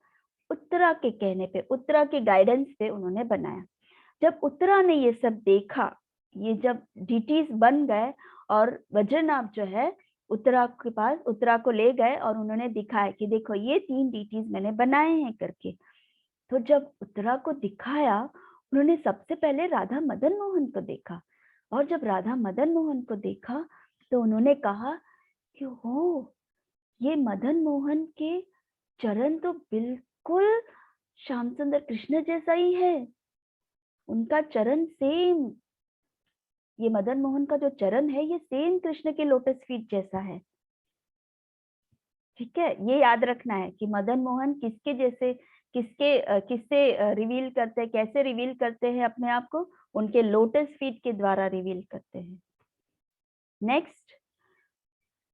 उत्तरा के कहने पे, उत्तरा के गाइडेंस पे उन्होंने बनाया। जब उत्तरा ने ये सब देखा, ये जब डीटीज बन गए और वज्रनाभ जो है उत्तरा के पास, उत्तरा को ले गए और उन्होंने दिखाया कि देखो ये 3 डीटीज मैंने बनाए हैं करके। तो जब उत्तरा को दिखाया, उन्होंने सबसे पहले राधा मदन मोहन को देखा, और जब राधा मदन मोहन को देखा तो उन्होंने कहा कि हो, ये मदन मोहन के चरण तो बिल्कुल श्याम सुंदर कृष्ण जैसा ही है, उनका चरण सेम, ये मदन मोहन का जो चरण है ये सेम कृष्ण के लोटस फीट जैसा है। ठीक है, ये याद रखना है कि मदन मोहन किसके जैसे, किससे रिवील करते हैं, कैसे रिवील करते हैं अपने आप को, उनके लोटस फीट के द्वारा रिवील करते हैं। नेक्स्ट,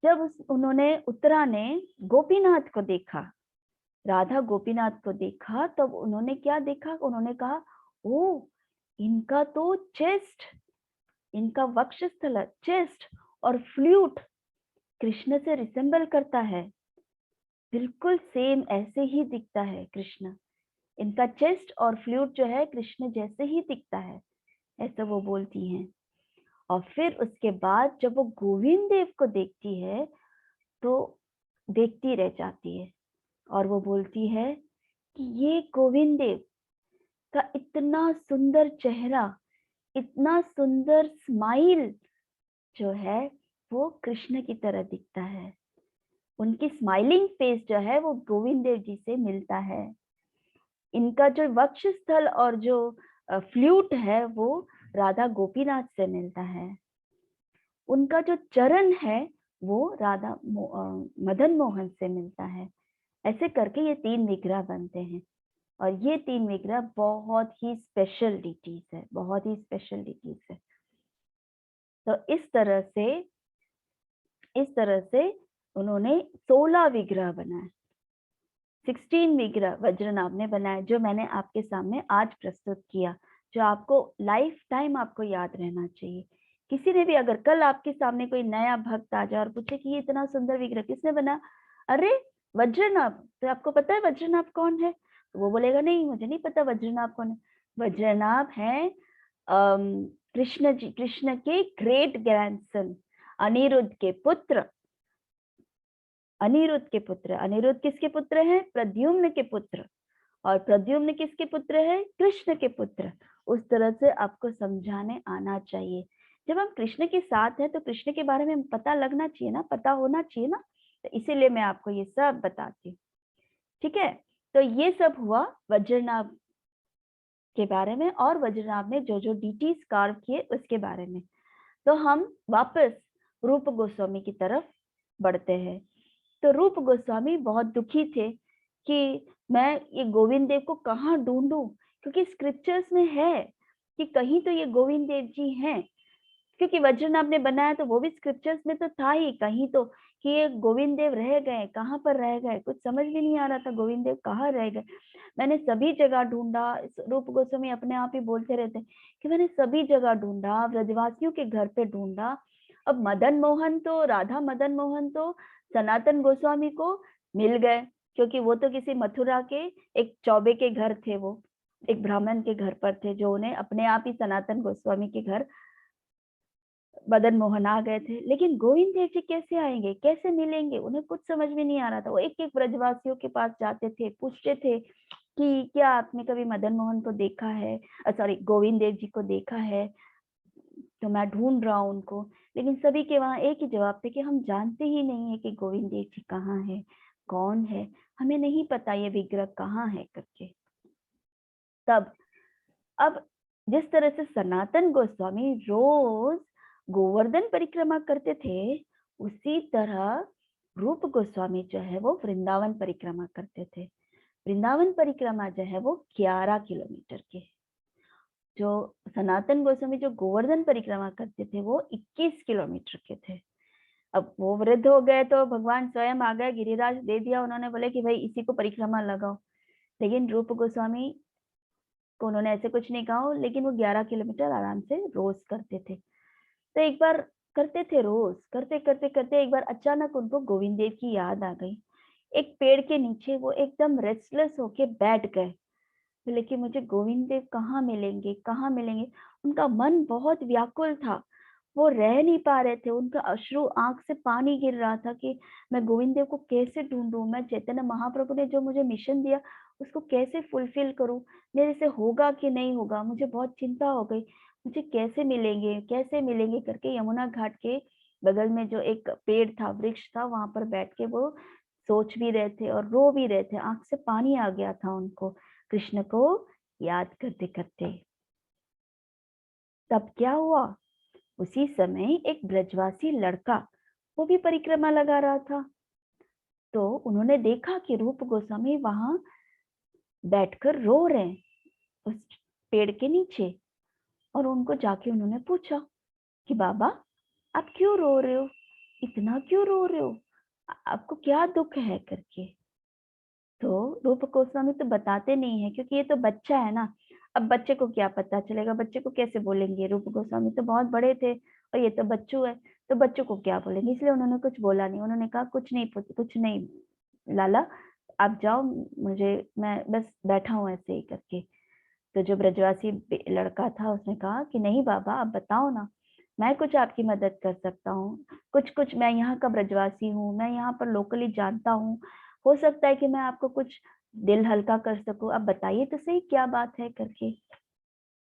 जब उन्होंने, उत्तरा ने गोपीनाथ को देखा, राधा गोपीनाथ को देखा, तब उन्होंने क्या देखा, उन्होंने कहा ओ, इनका तो चेस्ट, इनका वक्षस्थल, चेस्ट और फ्लूट कृष्ण से रिसेंबल करता है, बिल्कुल सेम ऐसे ही दिखता है कृष्ण, इनका चेस्ट और फ्लूट जो है कृष्ण जैसे ही दिखता है, ऐसा वो बोलती हैं। और फिर उसके बाद जब वो गोविंद देव को देखती है तो देखती रह जाती है, और वो बोलती है कि ये गोविंद देव का इतना सुंदर चेहरा, इतना सुंदर स्माइल जो है वो कृष्ण की तरह दिखता है, उनकी स्माइलिंग फेस जो है वो गोविंद देव जी से मिलता है, इनका जो वक्षस्थल और जो फ्लूट है वो राधा गोपीनाथ से मिलता है, उनका जो चरण है वो राधा मदन मोहन से मिलता है। ऐसे करके ये 3 विग्रह बनते हैं, और ये 3 विग्रह बहुत ही स्पेशल डीटीज है, बहुत ही स्पेशल डीटीज है। तो इस तरह से उन्होंने 16 विग्रह बनाए, 16 विग्रह वज्रनाभ ने बनाए, जो मैंने आपके सामने आज प्रस्तुत किया, जो आपको लाइफ टाइम आपको याद रहना चाहिए। किसी ने भी अगर कल आपके सामने कोई नया भक्त आ जाए और पूछे कि ये इतना सुंदर विग्रह किसने बना, अरे वज्रनाभ, तो आपको पता है वज्रनाभ कौन है, तो वो बोलेगा नहीं मुझे नहीं पता वज्रनाभ कौन है। वज्रनाभ है कृष्ण जी, कृष्ण के ग्रेट ग्रैंडसन, अनिरुद्ध के पुत्र, अनिरुद्ध के पुत्र। अनिरुद्ध किसके पुत्र हैं, प्रद्युम्न के पुत्र, और प्रद्युम्न किसके पुत्र है, कृष्ण के पुत्र। उस तरह से आपको समझाने आना चाहिए। जब हम कृष्ण के साथ हैं तो कृष्ण के बारे में पता लगना चाहिए ना, पता होना चाहिए ना, तो इसीलिए मैं आपको ये सब बताती हूँ। ठीक है, तो ये सब हुआ वज्रनाभ के बारे में, और वज्रनाभ ने जो जो डीटीज कार्व किए उसके बारे में। तो हम वापस रूप गोस्वामी की तरफ बढ़ते हैं। तो रूप गोस्वामी बहुत दुखी थे कि मैं ये गोविंद देव को कहाँ ढूंढूं, क्योंकि स्क्रिप्चर्स में है कि कहीं तो ये गोविंद देव जी हैं, क्योंकि वज्रनाभ ने बनाया तो वो भी स्क्रिप्चर्स में तो था ही कहीं तो, कि ये गोविंद देव रह गए, कहाँ पर रह गए, कुछ समझ भी नहीं आ रहा था गोविंद देव कहाँ रह गए। मैंने सभी जगह ढूंढा, रूप गोस्वामी अपने आप ही बोलते रहते कि मैंने सभी जगह ढूंढा, ब्रजवासियों के घर पे ढूंढा। अब मदन मोहन तो, राधा मदन मोहन तो सनातन गोस्वामी को मिल गए, क्योंकि वो तो किसी मथुरा के एक चौबे के घर थे, वो एक ब्राह्मण के घर पर थे, जो उन्हें अपने आप ही सनातन गोस्वामी के घर मदन मोहन आ गए थे, लेकिन गोविंद देव जी कैसे आएंगे, कैसे मिलेंगे, उन्हें कुछ समझ में नहीं आ रहा था। वो एक एक ब्रजवासियों के पास जाते थे, पूछते थे कि क्या आपने कभी मदन मोहन को देखा है, सॉरी गोविंद देव जी को देखा है, तो मैं ढूंढ रहा हूँ उनको। लेकिन सभी के वहां एक ही जवाब थे कि हम जानते ही नहीं है कि गोविंद देव जी कहाँ है, कौन है, हमें नहीं पता ये विग्रह कहाँ है करके। तब अब जिस तरह से सनातन गोस्वामी रोज गोवर्धन परिक्रमा करते थे, उसी तरह रूप गोस्वामी जो है वो वृंदावन परिक्रमा करते थे। वृंदावन परिक्रमा जो है वो 11 किलोमीटर के, जो सनातन गोस्वामी जो गोवर्धन परिक्रमा करते थे वो 21 किलोमीटर के थे। अब वो वृद्ध हो गए तो भगवान स्वयं आ गए, गिरिराज दे दिया, उन्होंने बोले कि भाई इसी को परिक्रमा लगाओ। लेकिन रूप गोस्वामी को उन्होंने ऐसे कुछ नहीं कहा, लेकिन वो 11 किलोमीटर आराम से रोज करते थे। तो एक बार करते थे, रोज करते करते करते एक बार अचानक उनको गोविंद देव की याद आ गई। एक पेड़ के नीचे वो एकदम रेस्टलेस होके बैठ गए, बोले कि मुझे गोविंद देव कहाँ मिलेंगे, कहाँ मिलेंगे। उनका मन बहुत व्याकुल था, वो रह नहीं पा रहे थे, उनका अश्रु आंख से पानी गिर रहा था कि मैं गोविंद देव को कैसे ढूंढूं, मैं चैतन्य महाप्रभु ने जो मुझे मिशन दिया उसको कैसे फुलफिल करूं, मेरे से होगा कि नहीं होगा, मुझे बहुत चिंता हो गई, मुझे कैसे मिलेंगे, कैसे मिलेंगे करके यमुना घाट के बगल में जो एक पेड़ था, वृक्ष था, वहां पर बैठ के वो सोच भी रहे थे और रो भी रहे थे, आंख से पानी आ गया था उनको कृष्ण को याद करते करते। तब क्या हुआ, उसी समय एक ब्रजवासी लड़का वो भी परिक्रमा लगा रहा था। तो उन्होंने देखा कि रूप गोस्वामी वहां बैठकर रो रहे हैं उस पेड़ के नीचे, और उनको जाके उन्होंने पूछा कि बाबा आप क्यों रो रहे हो, इतना क्यों रो रहे हो, आपको क्या दुख है करके। तो रूप गोस्वामी तो बताते नहीं है, क्योंकि ये तो बच्चा है ना, अब बच्चे को क्या पता चलेगा, बच्चे को कैसे बोलेंगे, रूप गोस्वामी तो बहुत बड़े थे और ये तो बच्चू है, तो बच्चों को क्या बोलेंगे, इसलिए उन्होंने कुछ बोला नहीं। उन्होंने कहा कुछ नहीं कुछ नहीं लाला, आप जाओ, मुझे मैं बस बैठा हूँ ऐसे ही करके। तो जो ब्रजवासी लड़का था उसने कहा कि नहीं बाबा आप बताओ ना, मैं कुछ आपकी मदद कर सकता हूँ, कुछ मैं यहाँ का ब्रजवासी हूँ, मैं यहाँ पर लोकली जानता हूँ, हो सकता है कि मैं आपको कुछ दिल हल्का कर सकूं, आप बताइए तो सही क्या बात है करके।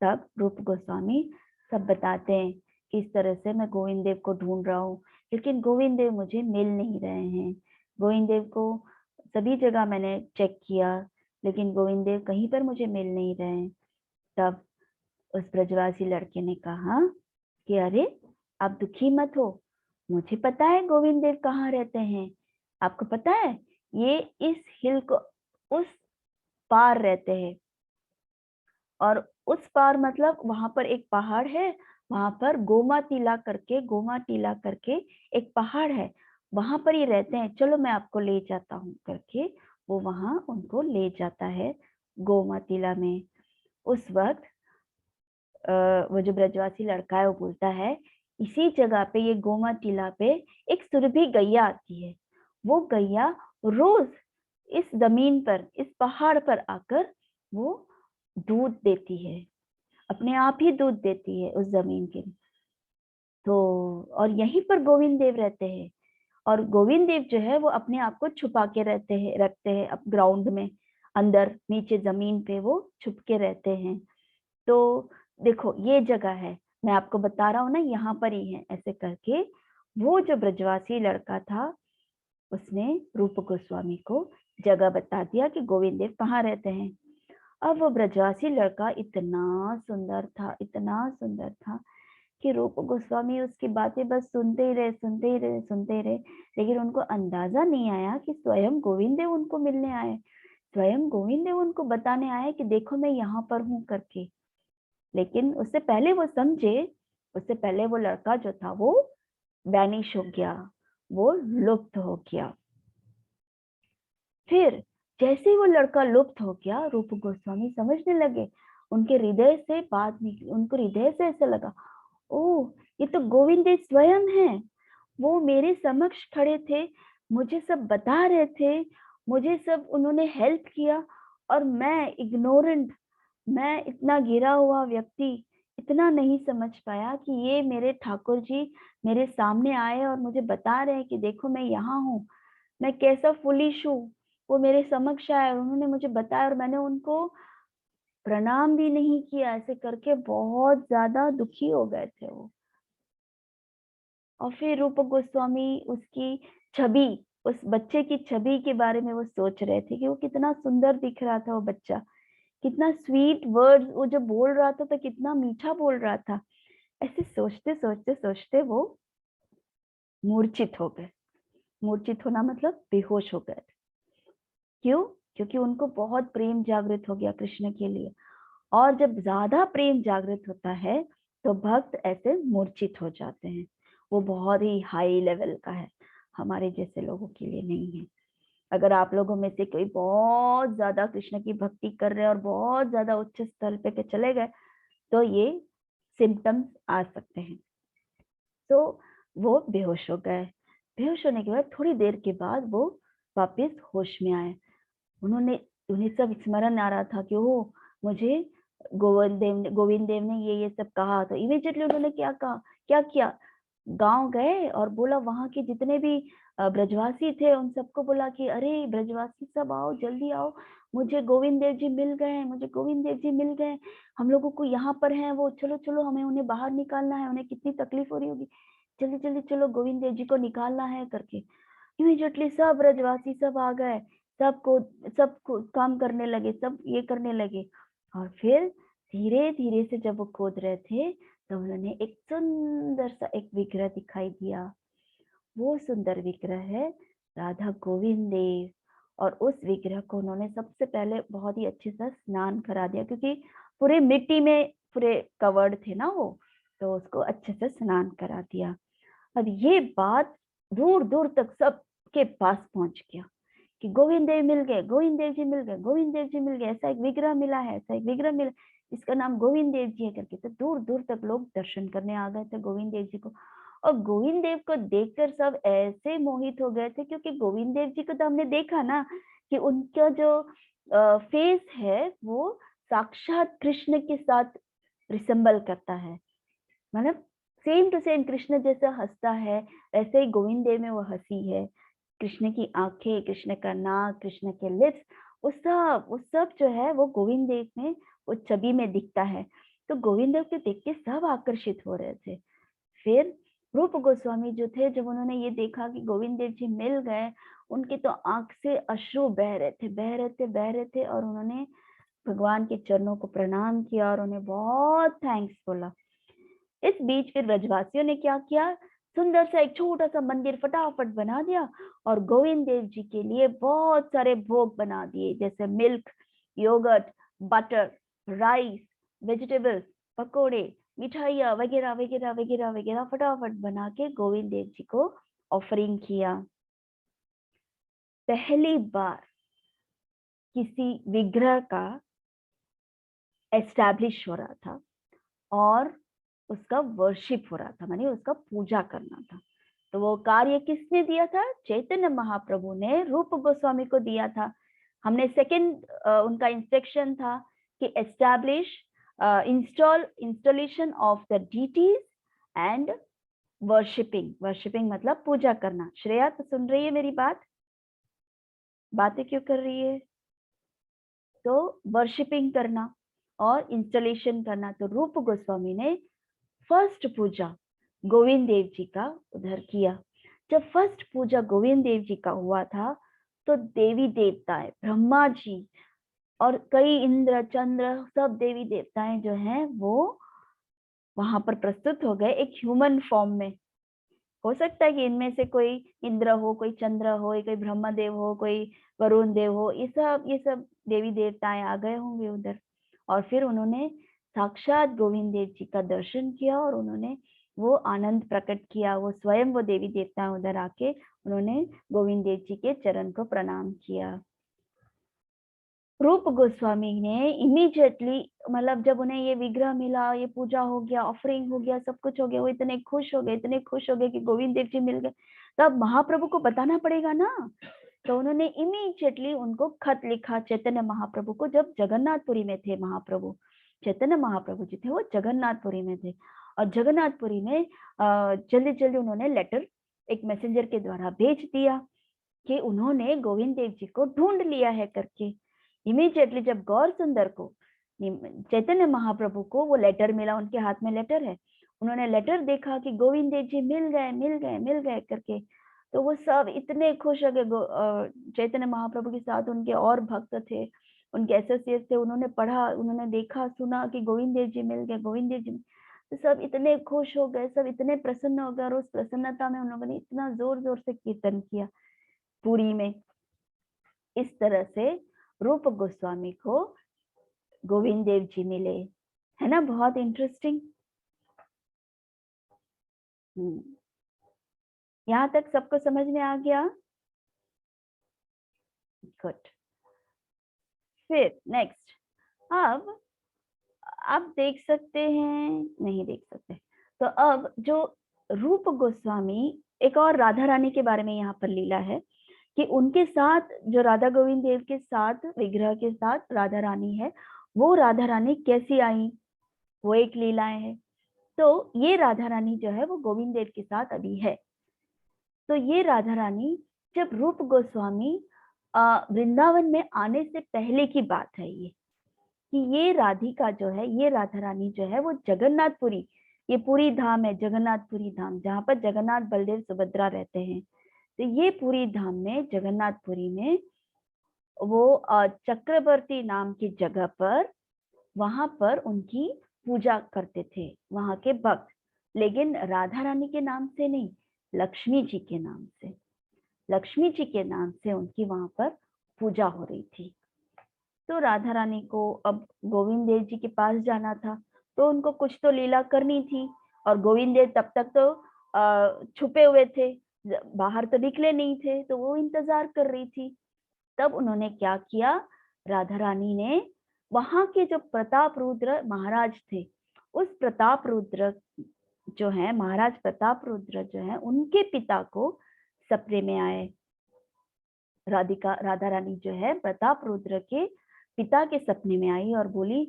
तब रूप गोस्वामी सब बताते हैं कि इस तरह से मैं गोविंद देव को ढूंढ रहा हूँ, लेकिन गोविंद देव मुझे मिल नहीं रहे हैं, गोविंद देव को सभी जगह मैंने चेक किया, लेकिन गोविंद देव कहीं पर मुझे मिल नहीं रहे हैं। तब उस ब्रजवासी लड़के ने कहा कि अरे आप दुखी मत हो, मुझे पता है गोविंद देव कहाँ रहते हैं, आपको पता है ये इस हिल को उस पार रहते हैं, और उस पार मतलब वहां पर एक पहाड़ है, वहां पर गोमा टीला करके एक पहाड़ है, वहां पर ही रहते हैं, चलो मैं आपको ले जाता हूँ करके वो वहां उनको ले जाता है गोमा टीला में। उस वक्त वो जो ब्रजवासी लड़का है वो बोलता है इसी जगह पे, ये गोमा टीला पे एक सुरभि गैया आती है, वो गैया रोज इस जमीन पर, इस पहाड़ पर आकर वो दूध देती है, अपने आप ही दूध देती है उस जमीन के। तो और यहीं पर गोविंद देव रहते हैं, और गोविंद देव जो है वो अपने आप को छुपा के रखते हैं अब ग्राउंड में, अंदर नीचे जमीन पे वो छुप के रहते हैं। तो देखो ये जगह है, मैं आपको बता रहा हूँ ना, यहाँ पर ही है, ऐसे करके वो जो ब्रजवासी लड़का था उसने रूप गोस्वामी को जगह बता दिया कि गोविंद देव कहाँ रहते हैं। अब वो ब्रजवासी लड़का इतना सुंदर था, इतना सुंदर था कि रूप गोस्वामी उसकी बातें बस सुनते ही रहे, सुनते ही रहे, सुनते ही रहे, लेकिन उनको अंदाजा नहीं आया कि स्वयं गोविंद देव उनको मिलने आए, स्वयं गोविंद देव उनको बताने आए कि देखो मैं यहाँ पर हूँ करके। लेकिन उससे पहले वो समझे, उससे पहले वो लड़का जो था वो वैनिश हो गया, वो लुप्त हो गया। फिर जैसे ही वो लड़का लुप्त हो गया, रूप गोस्वामी समझने लगे, उनके हृदय से बात निकली, उनको हृदय से ऐसा लगा, ओ ये तो गोविंद देव स्वयं हैं, वो मेरे समक्ष खड़े थे, मुझे सब बता रहे थे, मुझे सब उन्होंने हेल्प किया, और मैं इग्नोरेंट, मैं इतना गिरा हुआ व्यक्ति, इतना नहीं समझ पाया कि ये मेरे ठाकुर जी मेरे सामने आए और मुझे बता रहे हैं कि देखो मैं यहाँ हूँ, मैं कैसा फुलिश हूँ। वो मेरे समक्ष आए और उन्होंने मुझे बताया और मैंने उनको प्रणाम भी नहीं किया। ऐसे करके बहुत ज्यादा दुखी हो गए थे वो। और फिर रूप गोस्वामी उसकी छवि, उस बच्चे की छवि के बारे में वो सोच रहे थे कि वो कितना सुंदर दिख रहा था, वो बच्चा कितना स्वीट वर्ड्स वो जो बोल रहा था तो कितना मीठा बोल रहा था। ऐसे सोचते सोचते सोचते वो मूर्छित हो गए। मूर्छित होना मतलब बेहोश हो गए। क्यों? क्योंकि उनको बहुत प्रेम जागृत हो गया कृष्ण के लिए। और जब ज्यादा प्रेम जागृत होता है तो भक्त ऐसे मूर्छित हो जाते हैं। वो बहुत ही हाई लेवल का है, हमारे जैसे लोगों के लिए नहीं है। अगर आप लोगों में से कोई बहुत ज्यादा कृष्ण की भक्ति कर रहे हैं और बहुत ज्यादा उच्च स्तर पे चले गए तो ये सिम्टम्स आ सकते हैं। तो वो बेहोश हो गए। बेहोश होने के बाद थोड़ी देर के बाद वो वापस होश में आए। उन्हें सब स्मरण आ रहा था कि ओ मुझे गोविंद देव ने ये सब कहा। तो इमीडिएटली उन्होंने क्या कहा, क्या किया, गांव गए और बोला वहां के जितने भी ब्रजवासी थे उन सबको बोला कि अरे ब्रजवासी सब आओ, जल्दी आओ, मुझे गोविंद देव जी मिल गए, मुझे गोविंद देव जी मिल गए, हम लोगों को यहाँ पर है वो, चलो चलो हमें उन्हें बाहर निकालना है, उन्हें कितनी तकलीफ हो रही होगी, जल्दी जल्दी चलो गोविंद देव जी को निकालना है करके। इमीडिएटली सब ब्रजवासी सब आ गए, सबको काम करने लगे, सब ये करने लगे। और फिर धीरे धीरे से जब वो खोद रहे थे तो उन्होंने एक सुंदर सा एक विग्रह दिखाई दिया। वो सुंदर विग्रह है राधा गोविंद देव। और उस विग्रह को उन्होंने सबसे पहले बहुत ही अच्छे से स्नान करा दिया, क्योंकि पूरे मिट्टी में पूरे कवर्ड थे ना वो, तो उसको अच्छे से स्नान करा दिया। अब ये बात दूर दूर तक सबके पास पहुंच गया कि गोविंद देव मिल गए, गोविंद देव जी मिल गए, गोविंद देव जी मिल गए, ऐसा एक विग्रह मिला है, ऐसा एक विग्रह मिला, इसका नाम गोविंद देव जी है करके। तो दूर दूर तक लोग दर्शन करने आ गए थे गोविंद देव जी को। और गोविंद देव को देखकर सब ऐसे मोहित हो गए थे, क्योंकि गोविंद देव जी को तो हमने देखा ना कि उनका जो फेस है वो साक्षात कृष्ण के साथ रिसेंबल करता है। मतलब सेम टू सेम कृष्ण जैसा हंसता है, वैसे ही गोविंद देव में वो हंसी है। कृष्ण की आंखें, कृष्ण का नाक, कृष्ण के लिप्स, वो सब जो है वो गोविंद देव में वो छवि में दिखता है। तो गोविंद देव को देख के सब आकर्षित हो रहे थे। फिर रूप गोस्वामी जो थे, जब उन्होंने ये देखा कि गोविंद देव जी मिल गए, उनके तो आंख से अश्रु बह रहे थे, बह रहे थे, बह रहे थे। और उन्होंने भगवान के चरणों को प्रणाम किया और उन्हें बहुत थैंक्स बोला। इस बीच फिर ब्रजवासियों ने क्या किया, सुंदर सा एक छोटा सा मंदिर फटाफट बना दिया और गोविंद देव जी के लिए बहुत सारे भोग बना दिए, जैसे milk, yogurt, butter, rice, vegetables, पकोड़े, मिठाइयाँ वगैरह वगैरह वगैरह वगैरह फटाफट बना के गोविंद देव जी को ऑफरिंग किया। पहली बार किसी विग्रह का एस्टैब्लिश हो रहा था और उसका वर्शिप हो रहा था, माने उसका पूजा करना था। तो वो कार्य किसने दिया था? चैतन्य महाप्रभु ने रूप गोस्वामी को दिया था। हमने सेकंड उनका इंस्ट्रक्शन था कि establish installation of the deities and worshipping. Worshipping मतलब पूजा करना। श्रेया तो सुन रही है मेरी बात? बातें क्यों कर रही है? तो वर्शिपिंग करना और इंस्टॉलेशन करना। तो रूप गोस्वामी ने फर्स्ट पूजा गोविंद देव जी का उधर किया। जब फर्स्ट पूजा गोविंद देव जी का हुआ था तो देवी देवताएं, ब्रह्मा जी और कई इंद्र चंद्र सब देवी देवताएं जो हैं वो वहां पर प्रस्तुत हो गए एक ह्यूमन फॉर्म में। हो सकता है कि इनमें से कोई इंद्र हो, कोई चंद्र हो, कोई ब्रह्मदेव हो, कोई वरुण देव हो, ये सब देवी देवताएं आ गए होंगे उधर। और फिर उन्होंने साक्षात गोविंद देव जी का दर्शन किया और उन्होंने वो आनंद प्रकट किया। वो स्वयं वो देवी देवता उधर आके उन्होंने गोविंद देव जी के चरण को प्रणाम किया। रूप गोस्वामी ने इमीडिएटली, मतलब जब उन्हें ये विग्रह मिला, ये पूजा हो गया, ऑफरिंग हो गया, सब कुछ हो गया, वो इतने खुश हो गए, इतने खुश हो गए कि गोविंद देव जी मिल गए। तब महाप्रभु को बताना पड़ेगा ना, तो उन्होंने इमीडिएटली उनको खत लिखा चैतन्य महाप्रभु को। जब जगन्नाथपुरी में थे महाप्रभु, चैतन्य महाप्रभु जी थे वो जगन्नाथपुरी में थे, और जगन्नाथपुरी में जल्दी जल्दी उन्होंने लेटर एक मैसेंजर के द्वारा भेज दिया कि उन्होंने गोविंद देव जी को ढूंढ लिया है करके। इमीडिएटली जब गौर सुंदर को, चैतन्य महाप्रभु को वो लेटर मिला, उनके हाथ में लेटर है, उन्होंने लेटर देखा कि गोविंद देव जी मिल गए मिल गए मिल गए करके, तो वो सब इतने खुश हो गए। चैतन्य महाप्रभु के साथ उनके और भक्त थे, उनके एसोसिएट थे, उन्होंने पढ़ा, उन्होंने देखा सुना कि गोविंद देव जी मिल गए, गोविंद देव जी, तो सब इतने खुश हो गए, सब इतने प्रसन्न हो गए, और उस प्रसन्नता में उन लोगों ने इतना जोर जोर से कीर्तन किया पुरी में। इस तरह से रूप गोस्वामी को गोविंद देव जी मिले, है ना, बहुत इंटरेस्टिंग। यहाँ तक सबको समझ में आ गया? गुड। फिर नेक्स्ट, अब आप देख सकते हैं, नहीं देख सकते, तो अब जो रूप गोस्वामी, एक और राधा रानी के बारे में यहाँ पर लीला है कि उनके साथ जो राधा गोविंद देव के साथ विग्रह के साथ राधा रानी है, वो राधा रानी कैसी आई, वो एक लीलाएं है। तो ये राधा रानी जो है वो गोविंद देव के साथ अभी है। तो ये राधा रानी जब रूप गोस्वामी वृंदावन में आने से पहले की बात है ये, कि ये राधिका जो है, ये राधा रानी जो है वो जगन्नाथपुरी, ये पूरी धाम है जगन्नाथपुरी धाम, जहाँ पर जगन्नाथ बलदेव सुभद्रा रहते हैं। तो ये पूरी धाम में जगन्नाथपुरी में वो चक्रवर्ती नाम की जगह पर, वहां पर उनकी पूजा करते थे वहां के भक्त, लेकिन राधा रानी के नाम से नहीं, लक्ष्मी जी के नाम से, लक्ष्मी जी के नाम से उनकी वहां पर पूजा हो रही थी। तो राधा रानी को अब गोविंद देव जी के पास जाना था, तो उनको कुछ तो लीला करनी थी, और गोविंद देव तब तक तो छुपे हुए थे, बाहर तो निकले नहीं थे, तो वो इंतजार कर रही थी। तब उन्होंने क्या किया, राधा रानी ने वहां के जो प्रताप रुद्र महाराज थे, उस प्रताप रुद्र जो है, महाराज प्रताप रुद्र जो है, उनके पिता को सपने में आए। राधा रानी जो है प्रताप रुद्र के पिता के सपने में आई और बोली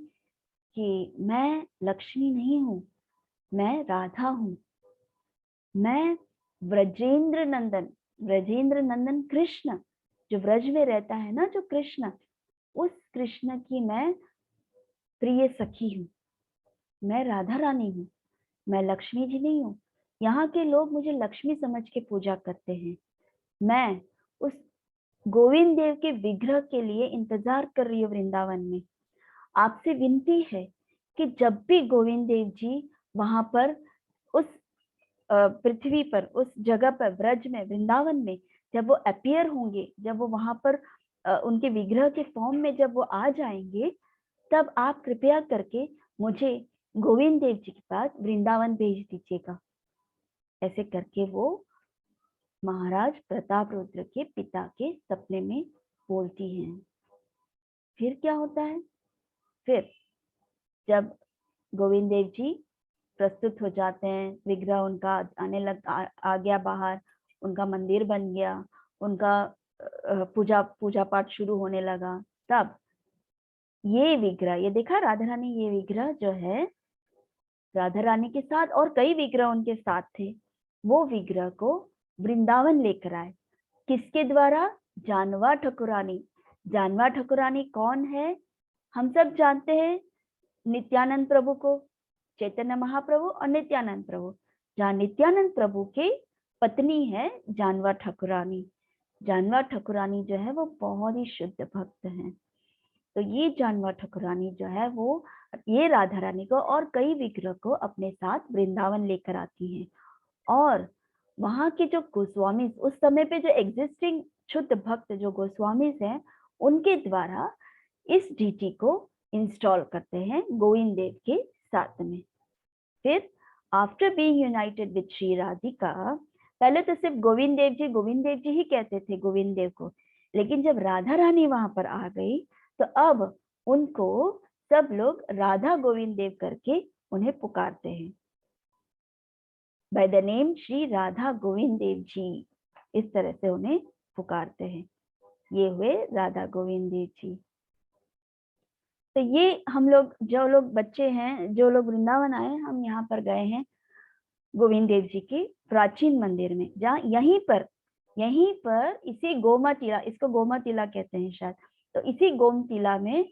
कि मैं लक्ष्मी नहीं हूँ, मैं राधा हूँ, मैं ब्रजेंद्र नंदन कृष्ण, जो ब्रज में रहता है ना, जो कृष्ण, उस कृष्ण की मैं प्रिय सखी हूँ, मैं राधा रानी हूँ, मैं लक्ष्मी जी नहीं हूँ। यहाँ के लोग मुझे लक्ष्मी समझ के पूजा करते हैं। मैं उस गोविंद देव के विग्रह के लिए इंतजार कर रही हूँ वृंदावन में। आपसे विनती है कि जब भी गोविंद देव जी वहां पर उस पृथ्वी पर, उस जगह पर, ब्रज में, वृंदावन में जब वो अपीयर होंगे, जब वो वहां पर उनके विग्रह के फॉर्म में जब वो आ जाएंगे, तब आप कृपया करके मुझे गोविंद देव जी के पास वृंदावन भेज दीजिएगा। ऐसे करके वो महाराज प्रताप रुद्र के पिता के सपने में बोलती हैं। फिर क्या होता है, फिर जब गोविंद देव जी प्रस्तुत हो जाते हैं, विग्रह उनका आने लग आ गया बाहर, उनका मंदिर बन गया, उनका पूजा पाठ शुरू होने लगा, तब ये विग्रह, ये देखा राधा रानी, ये विग्रह जो है राधा रानी के साथ और कई विग्रह उनके साथ थे, वो विग्रह को वृंदावन लेकर आए। किसके द्वारा? जानवा ठकुरानी। जानवा ठकुरानी कौन है? हम सब जानते हैं नित्यानंद प्रभु को, चैतन्य महाप्रभु और नित्यानंद प्रभु। जहाँ नित्यानंद प्रभु की पत्नी है जानवा ठकुरानी। जानवा ठकुरानी जो है वो बहुत ही शुद्ध भक्त हैं। तो ये जानवा ठकुरानी जो है वो ये राधा रानी को और कई विग्रह को अपने साथ वृंदावन लेकर आती हैं, और वहां के जो गोस्वामी, उस समय पे जो एग्जिस्टिंग शुद्ध भक्त जो गोस्वामी हैं, उनके द्वारा इस डीटी को इंस्टॉल करते हैं गोविंद देव के साथ में। फिर after being United with Shri Radhika, पहले तो सिर्फ गोविंद देव जी ही कहते थे गोविंद देव को, लेकिन जब राधा रानी वहां पर आ गई तो अब उनको सब लोग राधा गोविंद देव करके उन्हें पुकारते हैं, by the name Shri Radha Govind Dev ji, इस तरह से उन्हें पुकारते हैं। ये हुए राधा गोविंद देव जी। तो ये हम लोग जो लोग बच्चे हैं, जो लोग वृंदावन आए, हम यहाँ पर गए हैं गोविंद देव जी के प्राचीन मंदिर में, जहाँ यहीं पर इसी गोमा टीला, इसको गोमा टीला कहते हैं शायद, तो इसी गोम टीला में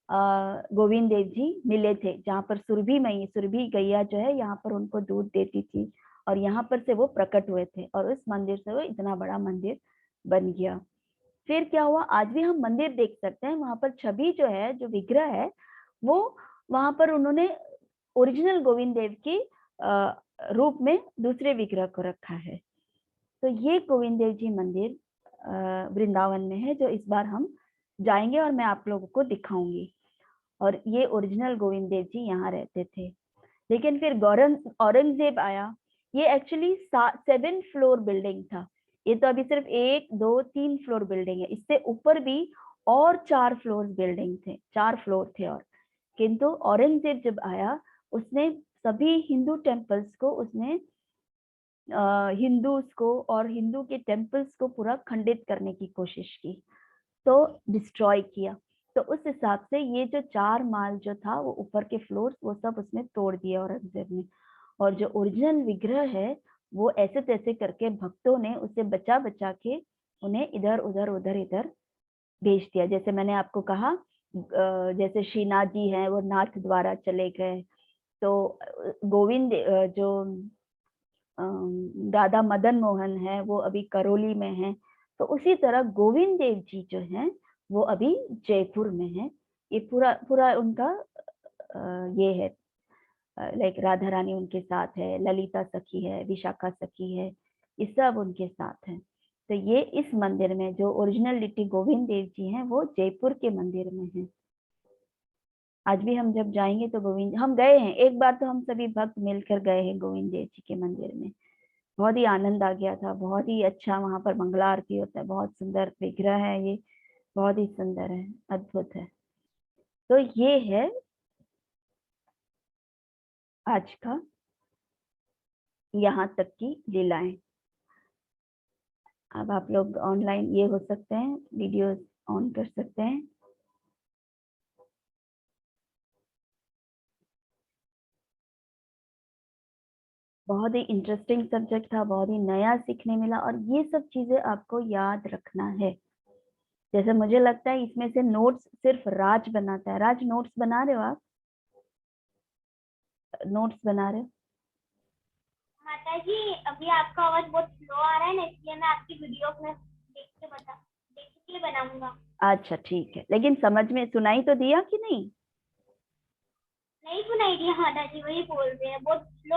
गोविंद देव जी मिले थे, जहाँ पर सुरभि गैया जो है यहाँ पर उनको दूध देती थी, और यहाँ पर से वो प्रकट हुए थे, और उस मंदिर से वो इतना बड़ा मंदिर बन गया। फिर क्या हुआ, आज भी हम मंदिर देख सकते हैं, वहां पर छवि जो है, जो विग्रह है, वो वहां पर उन्होंने ओरिजिनल गोविंद देव की रूप में दूसरे विग्रह को रखा है। तो ये गोविंद देव जी मंदिर वृंदावन में है, जो इस बार हम जाएंगे और मैं आप लोगों को दिखाऊंगी। और ये ओरिजिनल गोविंद देव जी यहाँ रहते थे। लेकिन फिर औरंगजेब आया। ये एक्चुअली 7 फ्लोर बिल्डिंग था। ये तो अभी सिर्फ 1 2 3 फ्लोर बिल्डिंग है, इससे ऊपर भी और 4 फ्लोर बिल्डिंग थे, 4 फ्लोर थे। और किंतु औरंगजेब जब आया, उसने सभी हिंदू टेम्पल्स को, उसने हिंदूज को और हिंदू के टेम्पल्स को पूरा खंडित करने की कोशिश की, तो डिस्ट्रॉय किया। तो उस हिसाब से ये जो 4 माल जो था, वो ऊपर के फ्लोर, वो सब उसने तोड़ दिया औरंगजेब ने। और जो ओरिजिनल विग्रह है, वो ऐसे तैसे करके भक्तों ने उसे बचा बचा के उन्हें इधर उधर भेज दिया। जैसे मैंने आपको कहा, जैसे श्रीनाथ जी हैं, वो नाथ द्वारा चले गए, तो गोविंद जो दादा मदन मोहन है, वो अभी करौली में है। तो उसी तरह गोविंद देव जी जो हैं, वो अभी जयपुर में है। ये पूरा उनका ये है, लाइक राधा रानी उनके साथ है, ललिता सखी है, विशाखा सखी है, ये सब उनके साथ हैं। तो ये इस मंदिर में जो ओरिजिनलिटी गोविंद देव जी हैं, वो जयपुर के मंदिर में है। आज भी हम जब जाएंगे तो हम गए हैं एक बार, तो हम सभी भक्त मिलकर गए हैं गोविंद देव जी के मंदिर में। बहुत ही आनंद आ गया था, बहुत ही अच्छा वहां पर मंगला आरती होता है, बहुत सुंदर विग्रह है ये, बहुत ही सुंदर है, अद्भुत है। तो ये है आज का यहाँ तक की लीलाएं। अब आप लोग ऑनलाइन ये हो सकते हैं, वीडियोस ऑन कर सकते हैं। बहुत ही इंटरेस्टिंग सब्जेक्ट था, बहुत ही नया सीखने मिला, और ये सब चीजें आपको याद रखना है। जैसे मुझे लगता है इसमें से नोट्स सिर्फ राज बनाता है। राज, नोट्स बना रहे हो आप? नोट्स बना रहे हो? माता जी, अभी आपका आवाज बहुत स्लो आ रहा है ना, इसलिए मैं आपकी वीडियो में देख के बनाऊंगा। अच्छा ठीक है, लेकिन समझ में सुनाई तो दिया कि नहीं? नहीं सुनाई दिया माता जी, वही बोल रहे हैं, बहुत स्लो